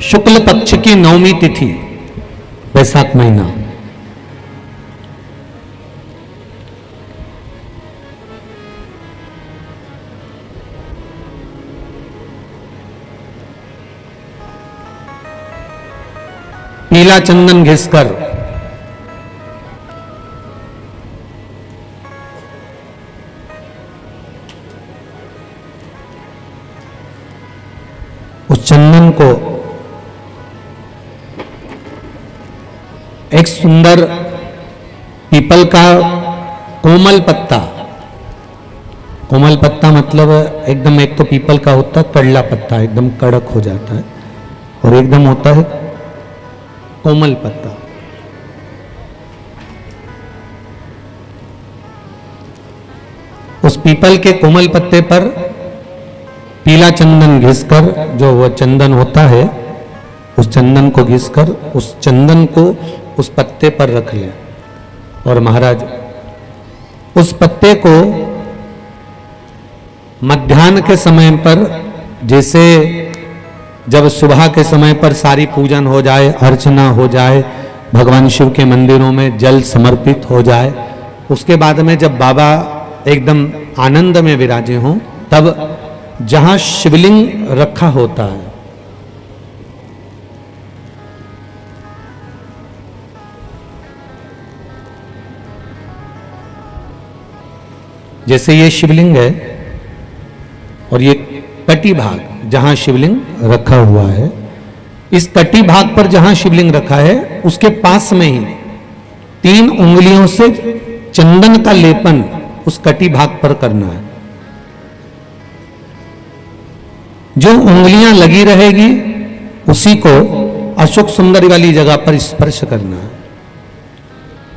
Speaker 1: शुक्ल पक्ष की नवमी तिथि, वैशाख महीना, पीला चंदन घिसकर उस चंदन को एक सुंदर पीपल का कोमल पत्ता, कोमल पत्ता मतलब एकदम, एक तो पीपल का होता है कड़ला पत्ता, एकदम कड़क हो जाता है, और एकदम होता है कोमल पत्ता। उस पीपल के कोमल पत्ते पर पीला चंदन घिसकर, जो वह चंदन होता है, उस चंदन को घिसकर उस चंदन को उस पत्ते पर रख ले। और महाराज उस पत्ते को मध्याह्न के समय पर, जैसे जब सुबह के समय पर सारी पूजन हो जाए, अर्चना हो जाए, भगवान शिव के मंदिरों में जल समर्पित हो जाए, उसके बाद में जब बाबा एकदम आनंद में विराजे हों, तब जहां शिवलिंग रखा होता है, जैसे ये शिवलिंग है और ये कटी भाग जहां शिवलिंग रखा हुआ है, इस कटी भाग पर जहां शिवलिंग रखा है, उसके पास में ही 3 उंगलियों से चंदन का लेपन उस कटी भाग पर करना है। जो उंगलियां लगी रहेगी उसी को अशोक सुंदरी वाली जगह पर स्पर्श करना है,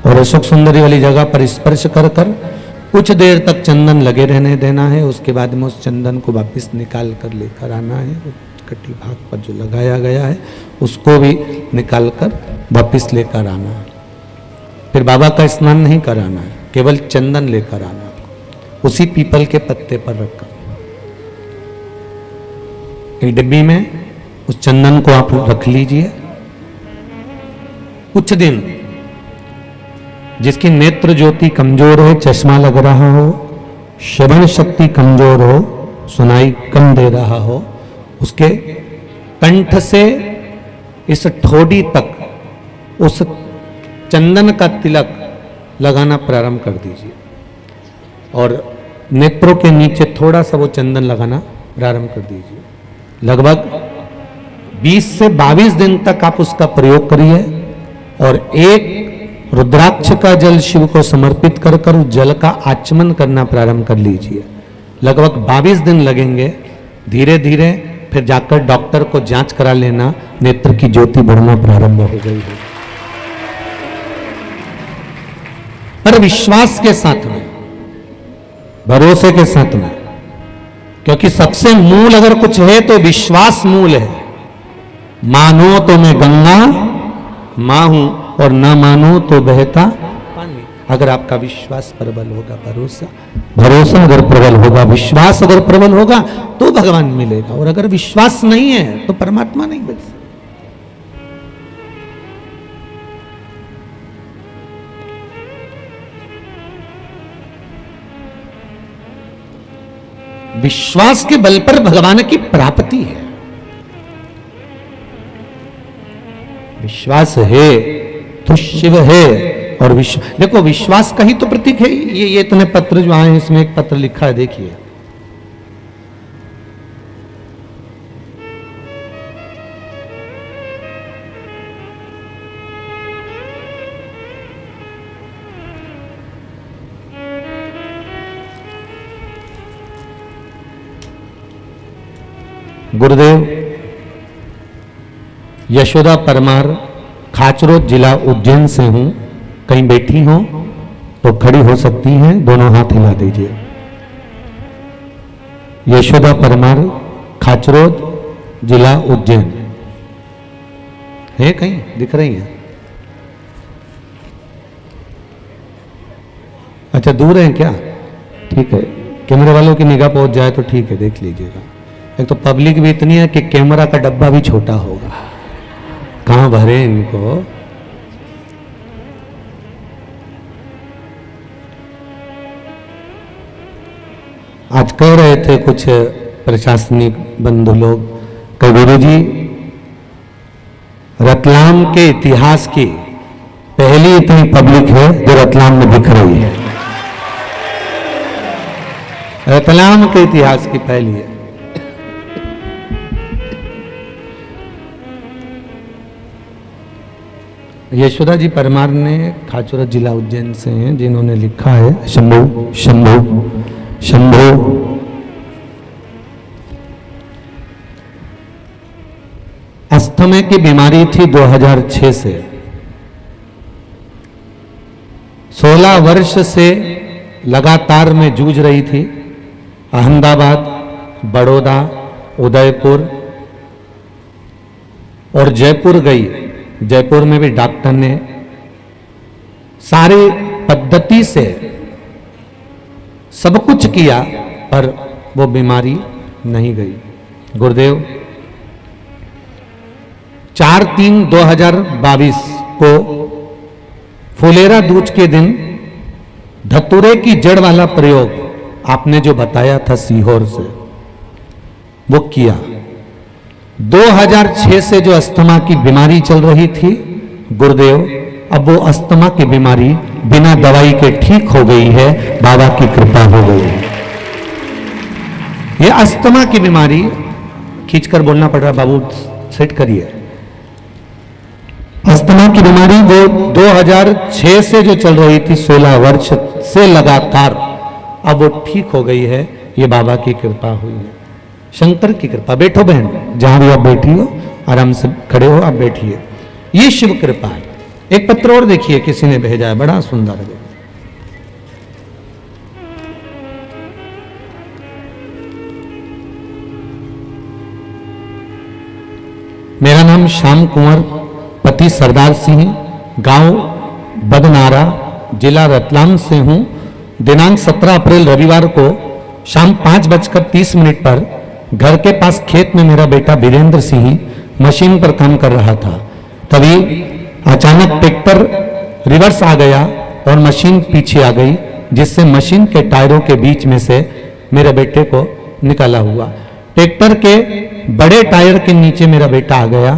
Speaker 1: और अशोक सुंदरी वाली जगह पर स्पर्श कर कर कुछ देर तक चंदन लगे रहने देना है। उसके बाद में उस चंदन को वापस निकाल कर लेकर आना है, कटी भाग पर जो लगाया गया है उसको भी निकाल कर वापस लेकर आना है। फिर बाबा का स्नान नहीं कराना है, केवल चंदन लेकर आना है, उसी पीपल के पत्ते पर रखकर। एक डिब्बी में उस चंदन को आप रख लीजिए। कुछ दिन जिसकी नेत्र ज्योति कमजोर है, चश्मा लग रहा हो, श्रवण शक्ति कमजोर हो, सुनाई कम दे रहा हो, उसके कंठ से इस ठोड़ी तक उस चंदन का तिलक लगाना प्रारंभ कर दीजिए, और नेत्रों के नीचे थोड़ा सा वो चंदन लगाना प्रारंभ कर दीजिए। लगभग 20 से 22 दिन तक आप उसका प्रयोग करिए, और एक रुद्राक्ष का जल शिव को समर्पित कर कर उस जल का आचमन करना प्रारंभ कर लीजिए। लगभग 22 दिन लगेंगे। धीरे धीरे फिर जाकर डॉक्टर को जांच करा लेना, नेत्र की ज्योति बढ़ना प्रारंभ हो गई है। पर विश्वास के साथ में, भरोसे के साथ में, क्योंकि सबसे मूल अगर कुछ है तो विश्वास मूल है। मानो तो मैं गंगा मां हूं और ना मानो तो बहता पानी। अगर आपका विश्वास प्रबल होगा, भरोसा अगर प्रबल होगा, विश्वास अगर प्रबल होगा तो भगवान मिलेगा, और अगर विश्वास नहीं है तो परमात्मा नहीं मिल सकता। विश्वास के बल पर भगवान की प्राप्ति है। विश्वास है तो शिव है, और देखो विश्वास का ही तो प्रतीक है ये इतने पत्र जो आए हैं, इसमें एक पत्र लिखा है, देखिए। गुरुदेव, यशोदा परमार, खाचरोद जिला उज्जैन से हूं। कहीं बैठी हो तो खड़ी हो सकती हैं, दोनों हाथ हिला दीजिए। यशोदा परमार, खाचरोद जिला उज्जैन है, कहीं दिख रही है? अच्छा, दूर है क्या? ठीक है, कैमरे वालों की निगाह पहुंच जाए तो ठीक है, देख लीजिएगा। एक तो पब्लिक भी इतनी है कि कैमरा का डब्बा भी छोटा होगा, कहां भरे इनको। आज कह रहे थे कुछ प्रशासनिक बंधु लोग कि गुरुजी, रतलाम के इतिहास की पहली इतनी पब्लिक है जो रतलाम में दिख रही है। रतलाम के इतिहास की पहली है। यशोदा जी परमार ने खाचरोद जिला उज्जैन से हैं, जिन्होंने लिखा है शंभु शंभु शंभु। अस्थमा की बीमारी थी 2006 से। 16 वर्ष से लगातार मैं जूझ रही थी। अहमदाबाद, बड़ौदा, उदयपुर और जयपुर गई। जयपुर में भी डॉक्टर ने सारी पद्धति से सब कुछ किया, पर वो बीमारी नहीं गई। गुरुदेव, 4/3/2022 को फुलेरा दूज के दिन धतूरे की जड़ वाला प्रयोग आपने जो बताया था सीहोर से, वो किया। 2006 से जो अस्थमा की बीमारी चल रही थी गुरुदेव, अब वो अस्थमा की बीमारी बिना दवाई के ठीक हो गई है, बाबा की कृपा हो गई है। ये अस्थमा की बीमारी, खींचकर बोलना पड़ रहा बाबू, सेट करिए। अस्थमा की बीमारी वो 2006 से जो चल रही थी, 16 वर्ष से लगातार, अब वो ठीक हो गई है। ये बाबा की कृपा हुई है, शंकर की कृपा। बैठो बहन, जहां भी आप बैठी हो, आराम से खड़े हो, आप बैठिए। ये शिव कृपा है। एक पत्र और देखिए, किसी ने भेजा है, बड़ा सुंदर है। मेरा नाम श्याम कुंवर, पति सरदार सिंह, गांव बदनारा, जिला रतलाम से हूं। दिनांक 17 अप्रैल रविवार को शाम 5:30 पर घर के पास खेत में मेरा बेटा वीरेंद्र सिंह मशीन पर काम कर रहा था। तभी अचानक ट्रैक्टर रिवर्स आ गया और मशीन पीछे आ गई, जिससे मशीन के टायरों के बीच में से मेरे बेटे को निकाला हुआ। ट्रैक्टर के बड़े टायर के नीचे मेरा बेटा आ गया।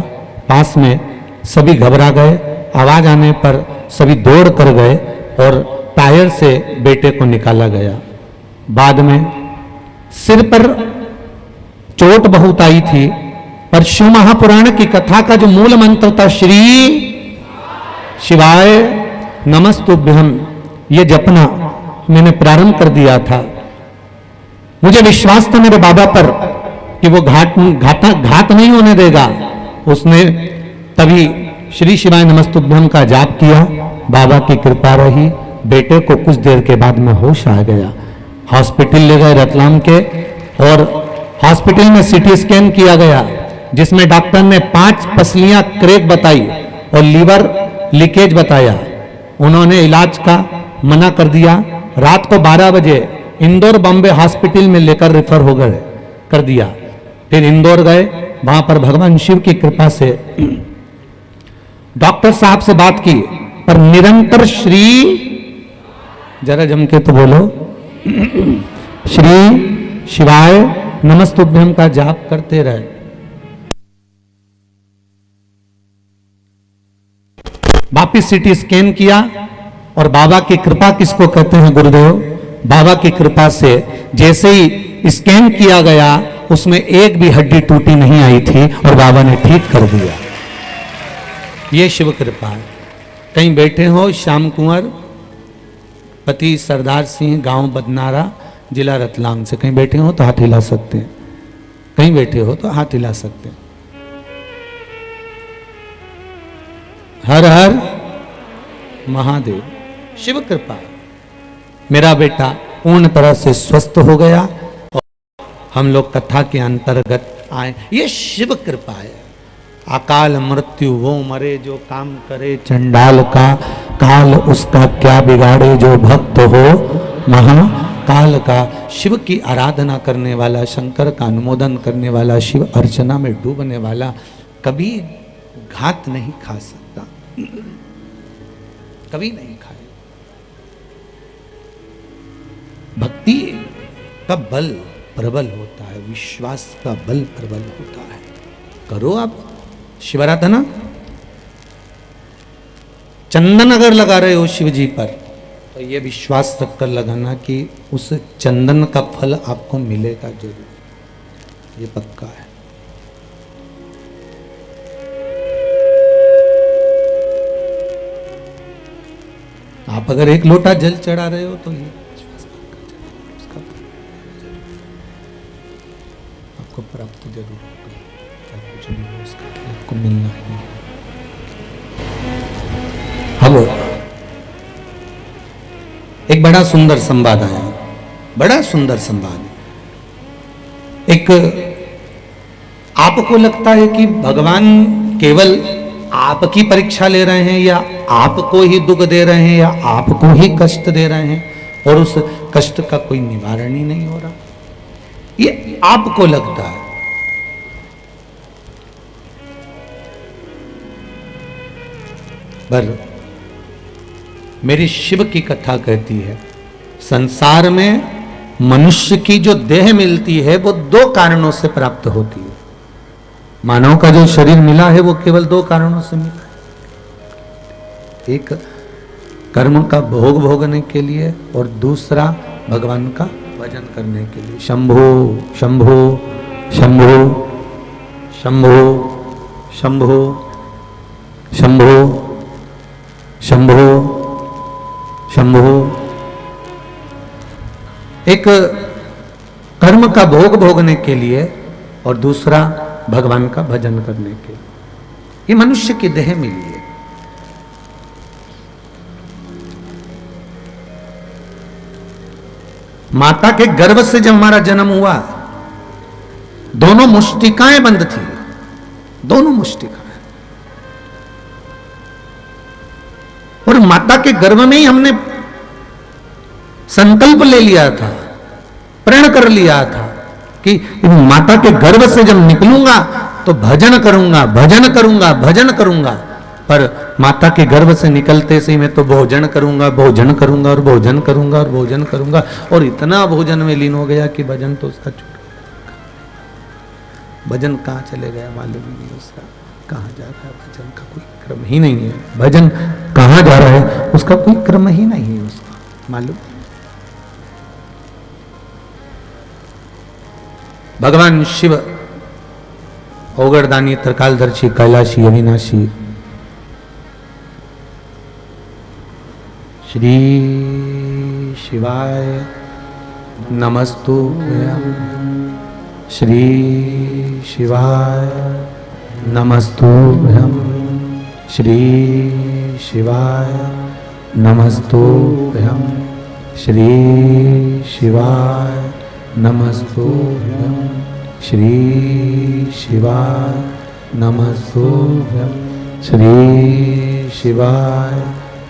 Speaker 1: पास में सभी घबरा गए। आवाज आने पर सभी दौड़ कर गए और टायर से बेटे को निकाला गया। बाद में सिर पर चोट बहुत आई थी, पर शिव महापुराण की कथा का जो मूल मंत्र था, श्री शिवाय नमस्तुभ्यम, ये जपना मैंने प्रारंभ कर दिया था। मुझे विश्वास था मेरे बाबा पर कि वो घात नहीं होने देगा। उसने तभी श्री शिवाय नमस्तुभ्यम का जाप किया। बाबा की कृपा रही, बेटे को कुछ देर के बाद में होश आ गया। हॉस्पिटल ले गए रतलाम के, और हॉस्पिटल में सीटी स्कैन किया गया, जिसमें डॉक्टर ने 5 पसलियां क्रैक बताई और लीवर लीकेज बताया। उन्होंने इलाज का मना कर दिया। रात को 12 बजे इंदौर बॉम्बे हॉस्पिटल में लेकर रेफर हो गए कर दिया। फिर इंदौर गए, वहां पर भगवान शिव की कृपा से डॉक्टर साहब से बात की, पर निरंतर श्री, जरा जम के तो बोलो, श्री शिवाय नमस्तुभ्यम का जाप करते रहे। वापिस सीटी स्कैन किया, और बाबा की कृपा किसको कहते हैं गुरुदेव? बाबा की कृपा से जैसे ही स्कैन किया गया, उसमें एक भी हड्डी टूटी नहीं आई थी, और बाबा ने ठीक कर दिया। ये शिव कृपा है। कहीं बैठे हो, श्याम कुंवर, पति सरदार सिंह, गांव बदनारा, जिला रतलाम से कहीं बैठे हो तो हाथ हिला सकते हैं, कहीं बैठे हो तो हाथ हिला सकते हैं। हर हर महादेव। शिव कृपा। मेरा बेटा पूर्ण तरह से स्वस्थ हो गया, और हम लोग कथा के अंतर्गत आए। ये शिव कृपा है। अकाल मृत्यु वो मरे जो काम करे, चंडाल का काल उसका क्या बिगाड़े, जो भक्त हो महाकाल का। शिव की आराधना करने वाला, शंकर का अनुमोदन करने वाला, शिव अर्चना में डूबने वाला कभी घात नहीं खा सकता, कभी नहीं खाए। भक्ति का बल प्रबल होता है, विश्वास का बल प्रबल होता है। करो आप शिवाराधना। चंदन अगर लगा रहे हो शिव जी पर, तो ये विश्वास रखकर लगाना कि उस चंदन का फल आपको मिलेगा जरूर, ये पक्का है। आप अगर 1 लोटा जल चढ़ा रहे हो तो ये आपको प्राप्त जरूर होगा, चाहे कुछ भी हो उसका आपको मिलना है। अब एक बड़ा सुंदर संवाद आया, बड़ा सुंदर संवाद। एक आपको लगता है कि भगवान केवल आपकी परीक्षा ले रहे हैं, या आपको ही दुख दे रहे हैं, या आपको ही कष्ट दे रहे हैं, और उस कष्ट का कोई निवारण ही नहीं हो रहा, ये आपको लगता है। पर मेरी शिव की कथा कहती है, संसार में मनुष्य की जो देह मिलती है वो 2 कारणों से प्राप्त होती है। मानव का जो शरीर मिला है वो केवल 2 कारणों से मिला है। एक कर्म का भोग भोगने के लिए, और दूसरा भगवान का भजन करने के लिए। शंभो शंभो शंभो शंभो शंभो शंभो शंभो शंभो। एक कर्म का भोग भोगने के लिए, और दूसरा भगवान का भजन करने के लिए। ये मनुष्य की देह मिली है। माता के गर्भ से जब हमारा जन्म हुआ, दोनों मुष्टिकाएं बंद थी, दोनों मुष्टिकाएं, और माता के गर्भ में ही हमने संकल्प ले लिया था, प्रण कर लिया था कि माता के गर्भ से जब निकलूंगा तो भजन करूंगा, भजन करूंगा, भजन करूंगा। पर माता के गर्भ से निकलते से मैं तो भोजन करूंगा, भोजन करूंगा, और भोजन करूंगा, और भोजन करूंगा, और इतना भोजन में लीन हो गया कि भजन तो उसका छूट, भजन कहाँ चले गया मालूम ही नहीं उसका, कहाँ जा रहा है। भजन का कोई क्रम ही नहीं है, भजन कहाँ जा रहा है उसका कोई क्रम ही नहीं है उसका, मालूम। भगवान शिव ओगरदानी, त्रिकालदर्शी, कैलाशी, अविनाशी, श्री शिवाय नमस्तुभ्यं, श्री शिवाय नमस्तुभ्यं, श्री शिवाय नमस्तुभ्यं श्री शिवाय नमस्तुभ्यं श्री शिवाय नमस्तुभ्यं श्री शिवाय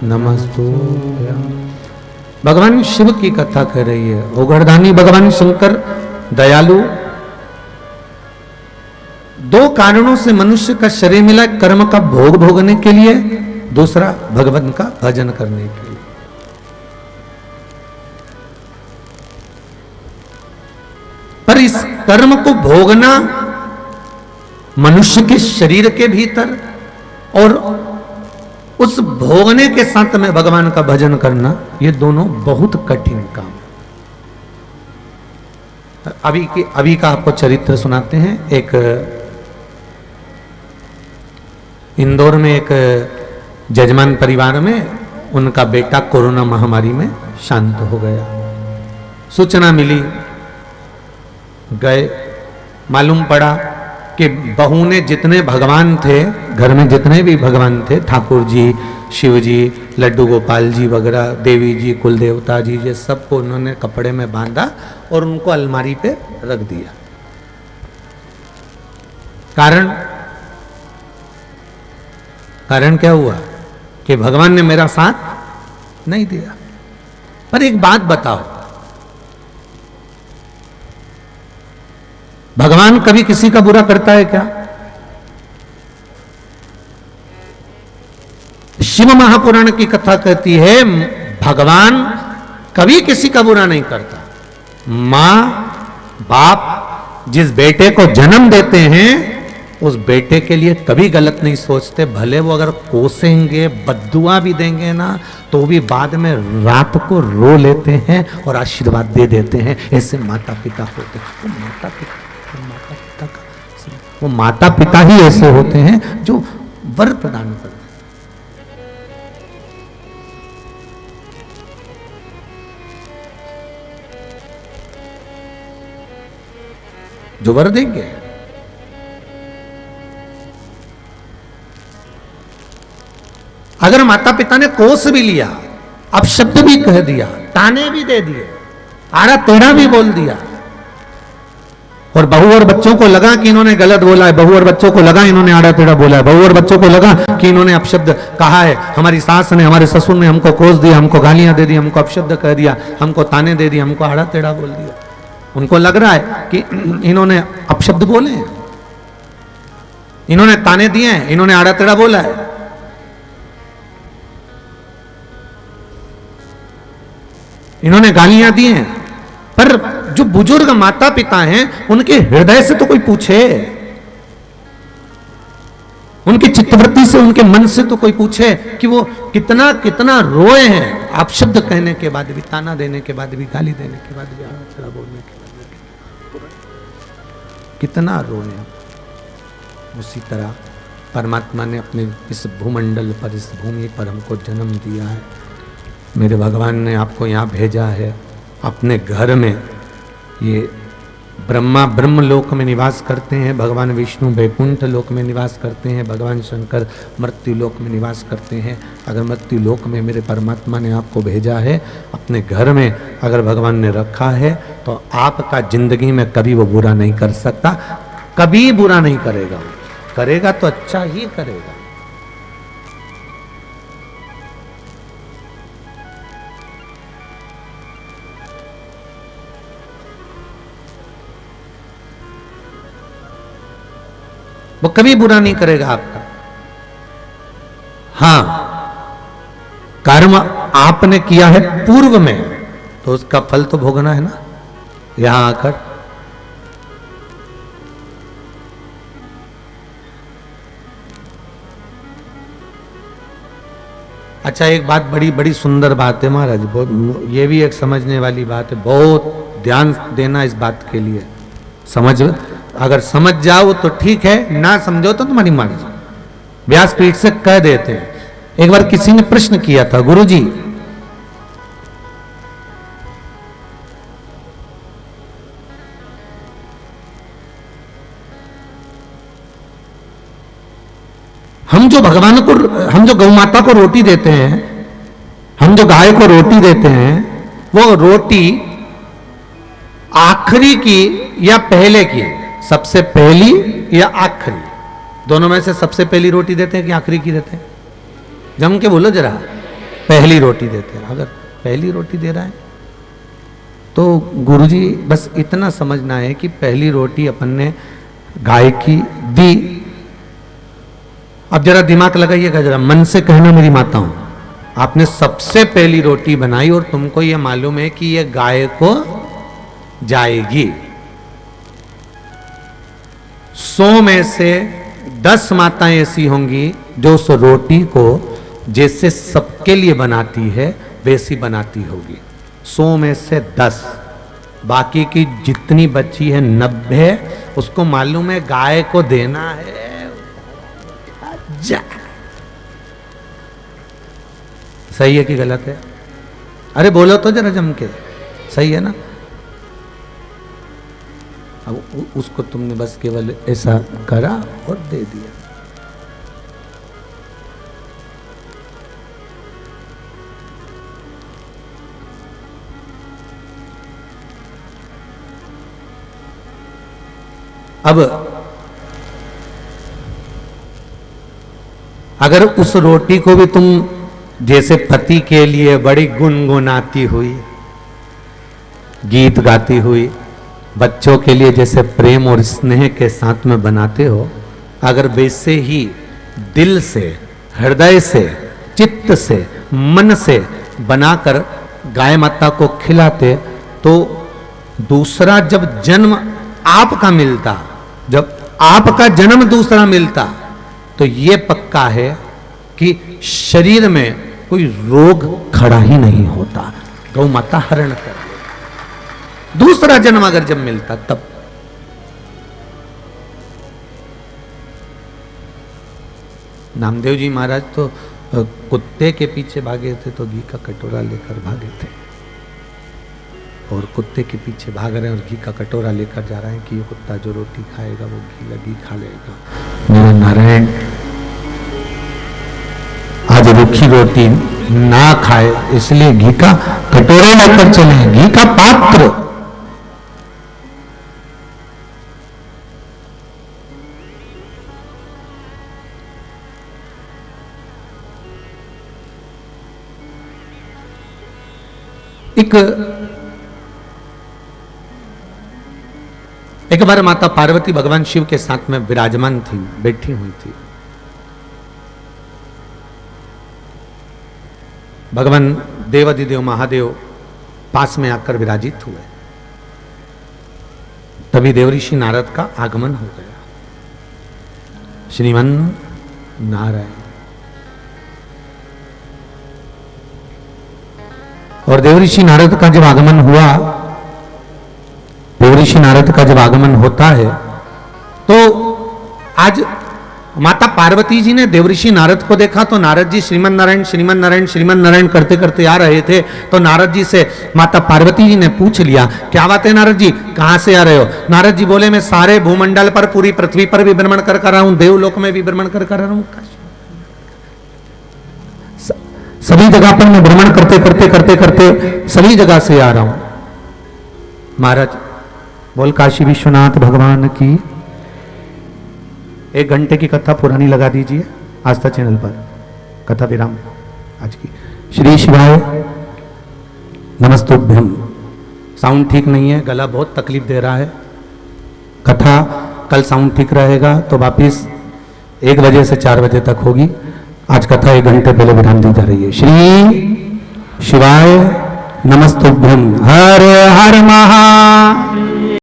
Speaker 1: नमस्तुभ्यं। भगवान शिव की कथा कर रही है। ओगरदानी भगवान शंकर दयालु, दो कारणों से मनुष्य का शरीर मिला, कर्म का भोग भोगने के लिए, दूसरा भगवान का भजन करने के लिए। पर इस कर्म को भोगना मनुष्य के शरीर के भीतर और उस भोगने के साथ में भगवान का भजन करना, ये दोनों बहुत कठिन काम। अभी का आपको चरित्र सुनाते हैं। एक इंदौर में एक जजमान परिवार में उनका बेटा कोरोना महामारी में शांत हो गया। सूचना मिली, गए, मालूम पड़ा कि बहू ने जितने भगवान थे, घर में जितने भी भगवान थे, ठाकुर जी, शिव जी, लड्डू गोपाल जी वगैरह, देवी जी, कुल देवता जी, ये सबको उन्होंने कपड़े में बांधा और उनको अलमारी पे रख दिया। कारण क्या हुआ कि भगवान ने मेरा साथ नहीं दिया। पर एक बात बताओ, भगवान कभी किसी का बुरा करता है क्या? शिव महापुराण की कथा कहती है भगवान कभी किसी का बुरा नहीं करता। मां बाप जिस बेटे को जन्म देते हैं उस बेटे के लिए कभी गलत नहीं सोचते। भले वो अगर कोसेंगे, बद्दुआ भी देंगे ना, तो भी बाद में रात को रो लेते हैं और आशीर्वाद दे देते हैं। ऐसे माता पिता होते हैं। वो माता पिता ही ऐसे होते हैं जो वर प्रदान करते हैं, जो वर देंगे। अगर माता पिता ने कोस भी लिया, अपशब्द भी कह दिया, ताने भी दे दिए, आड़ा टेढ़ा भी बोल दिया, और बहू और बच्चों को लगा कि इन्होंने गलत बोला है, बहू और बच्चों को लगा इन्होंने आड़ा टेढ़ा बोला है, बहू और बच्चों को लगा कि इन्होंने अपशब्द कहा है, हमारी सास ने, हमारे ससुर ने हमको कोस दिया, हमको गालियां दे दी, हमको अपशब्द कह दिया, हमको ताने दे दिए, हमको आड़ा टेढ़ा बोल दिया। उनको लग रहा है कि इन्होंने अपशब्द बोले हैं, इन्होंने ताने दिए हैं, इन्होंने आड़ा टेढ़ा बोला है। इन्होंने गालियां दी हैं। पर जो बुजुर्ग माता पिता हैं उनके हृदय से तो कोई पूछे, उनकी चित्तवृत्ति से, उनके मन से तो कोई पूछे कि वो कितना कितना रोए हैं अपशब्द कहने के बाद भी, ताना देने के बाद भी, गाली देने के बाद भी, आड़ा बोलने के बाद भी, कितना रोए हैं। उसी तरह परमात्मा ने अपने इस भूमंडल पर, इस भूमि पर हमको जन्म दिया है। मेरे भगवान ने आपको यहाँ भेजा है अपने घर में। ये ब्रह्मा ब्रह्म लोक में निवास करते हैं, भगवान विष्णु वैकुंठ लोक में निवास करते हैं, भगवान शंकर मृत्यु लोक में निवास करते हैं। अगर मृत्यु लोक में मेरे परमात्मा ने आपको भेजा है, अपने घर में अगर भगवान ने रखा है, तो आपका जिंदगी में कभी वो बुरा नहीं कर सकता, कभी बुरा नहीं करेगा। करेगा तो अच्छा ही करेगा। वो कभी बुरा नहीं करेगा आपका। हां, कर्म आपने किया है पूर्व में, तो उसका फल तो भोगना है ना यहां आकर। अच्छा, एक बात बड़ी बड़ी सुंदर बात है महाराज, ये भी एक समझने वाली बात है। बहुत ध्यान देना इस बात के लिए। समझ, अगर समझ जाओ तो ठीक है, ना समझो तो तुम्हारी मर्जी। व्यासपीठ से कह देते हैं। एक बार किसी ने प्रश्न किया था, गुरुजी हम जो भगवान को, हम जो गौ माता को रोटी देते हैं, हम जो गाय को रोटी देते हैं वो रोटी आखिरी की या पहले की, सबसे पहली या आखिरी, दोनों में से सबसे पहली रोटी देते हैं कि आखिरी की देते हैं? जम के बोलो जरा। पहली रोटी देते हैं। अगर पहली रोटी दे रहा है तो गुरुजी बस इतना समझना है कि पहली रोटी अपन ने गाय की दी। अब जरा दिमाग लगाइएगा, जरा मन से कहना मेरी माताओं, आपने सबसे पहली रोटी बनाई और तुमको यह मालूम है कि यह गाय को जाएगी। 100 में से 10 माताएं ऐसी होंगी जो उस रोटी को जैसे सबके लिए बनाती है वैसी बनाती होगी। 100 में से 10, बाकी की जितनी बची है 90 उसको मालूम है गाय को देना है। जा सही है कि गलत है? अरे बोलो तो जरा जम के, सही है ना? अब उसको तुमने बस केवल ऐसा करा और दे दिया। अब अगर उस रोटी को भी तुम जैसे पति के लिए बड़ी गुनगुनाती हुई, गीत गाती हुई, बच्चों के लिए जैसे प्रेम और स्नेह के साथ में बनाते हो, अगर वैसे ही दिल से, हृदय से, चित्त से, मन से बनाकर गाय माता को खिलाते तो दूसरा जब जन्म आपका मिलता, जब आपका जन्म दूसरा मिलता तो ये पक्का है कि शरीर में कोई रोग खड़ा ही नहीं होता। गौ माता हरण कर दूसरा जन्म अगर जब मिलता तब। नामदेव जी महाराज तो कुत्ते के पीछे भागे थे तो घी का कटोरा लेकर भागे थे, और कुत्ते के पीछे भाग रहे हैं और घी का कटोरा लेकर जा रहे हैं कि ये कुत्ता जो रोटी खाएगा वो घी लगी खा लेगा। मेरा नारायण आज रूखी रोटी ना खाए इसलिए घी का कटोरा लेकर चले, घी का पात्र। एक बार माता पार्वती भगवान शिव के साथ में विराजमान थी, बैठी हुई थी। भगवान देवाधिदेव महादेव पास में आकर विराजित हुए। तभी देवऋषि नारद का आगमन हो गया। श्रीमन नारायण। और देवऋषि नारद का जब आगमन हुआ, देवऋषि नारद का जब आगमन होता है तो आज माता पार्वती जी ने देवऋषि नारद को देखा तो नारद जी श्रीमन नारायण श्रीमन नारायण श्रीमन नारायण करते करते आ रहे थे। तो नारद जी से माता पार्वती जी ने पूछ लिया, क्या बात है नारद जी, कहां से आ रहे हो? नारद जी बोले, मैं सारे भूमंडल पर, पूरी पृथ्वी पर भी भ्रमण कर रहा हूं, देवलोक में भी भ्रमण कर रहा हूं, सभी जगह पर मैं भ्रमण करते करते करते करते सभी जगह से आ रहा हूं। महाराज बोल, काशी विश्वनाथ भगवान की 1 घंटे की कथा पुरानी लगा दीजिए आस्था चैनल पर, कथा विराम आज की। श्री शिवाय नमस्तुभ्यम। साउंड ठीक नहीं है, गला बहुत तकलीफ दे रहा है। कथा कल साउंड ठीक रहेगा तो वापिस 1 बजे से 4 बजे तक होगी। आज कथा 1 घंटे पहले विराम दी जा रही है। श्री शिवाय नमस्तुभ्यम। हर हर महा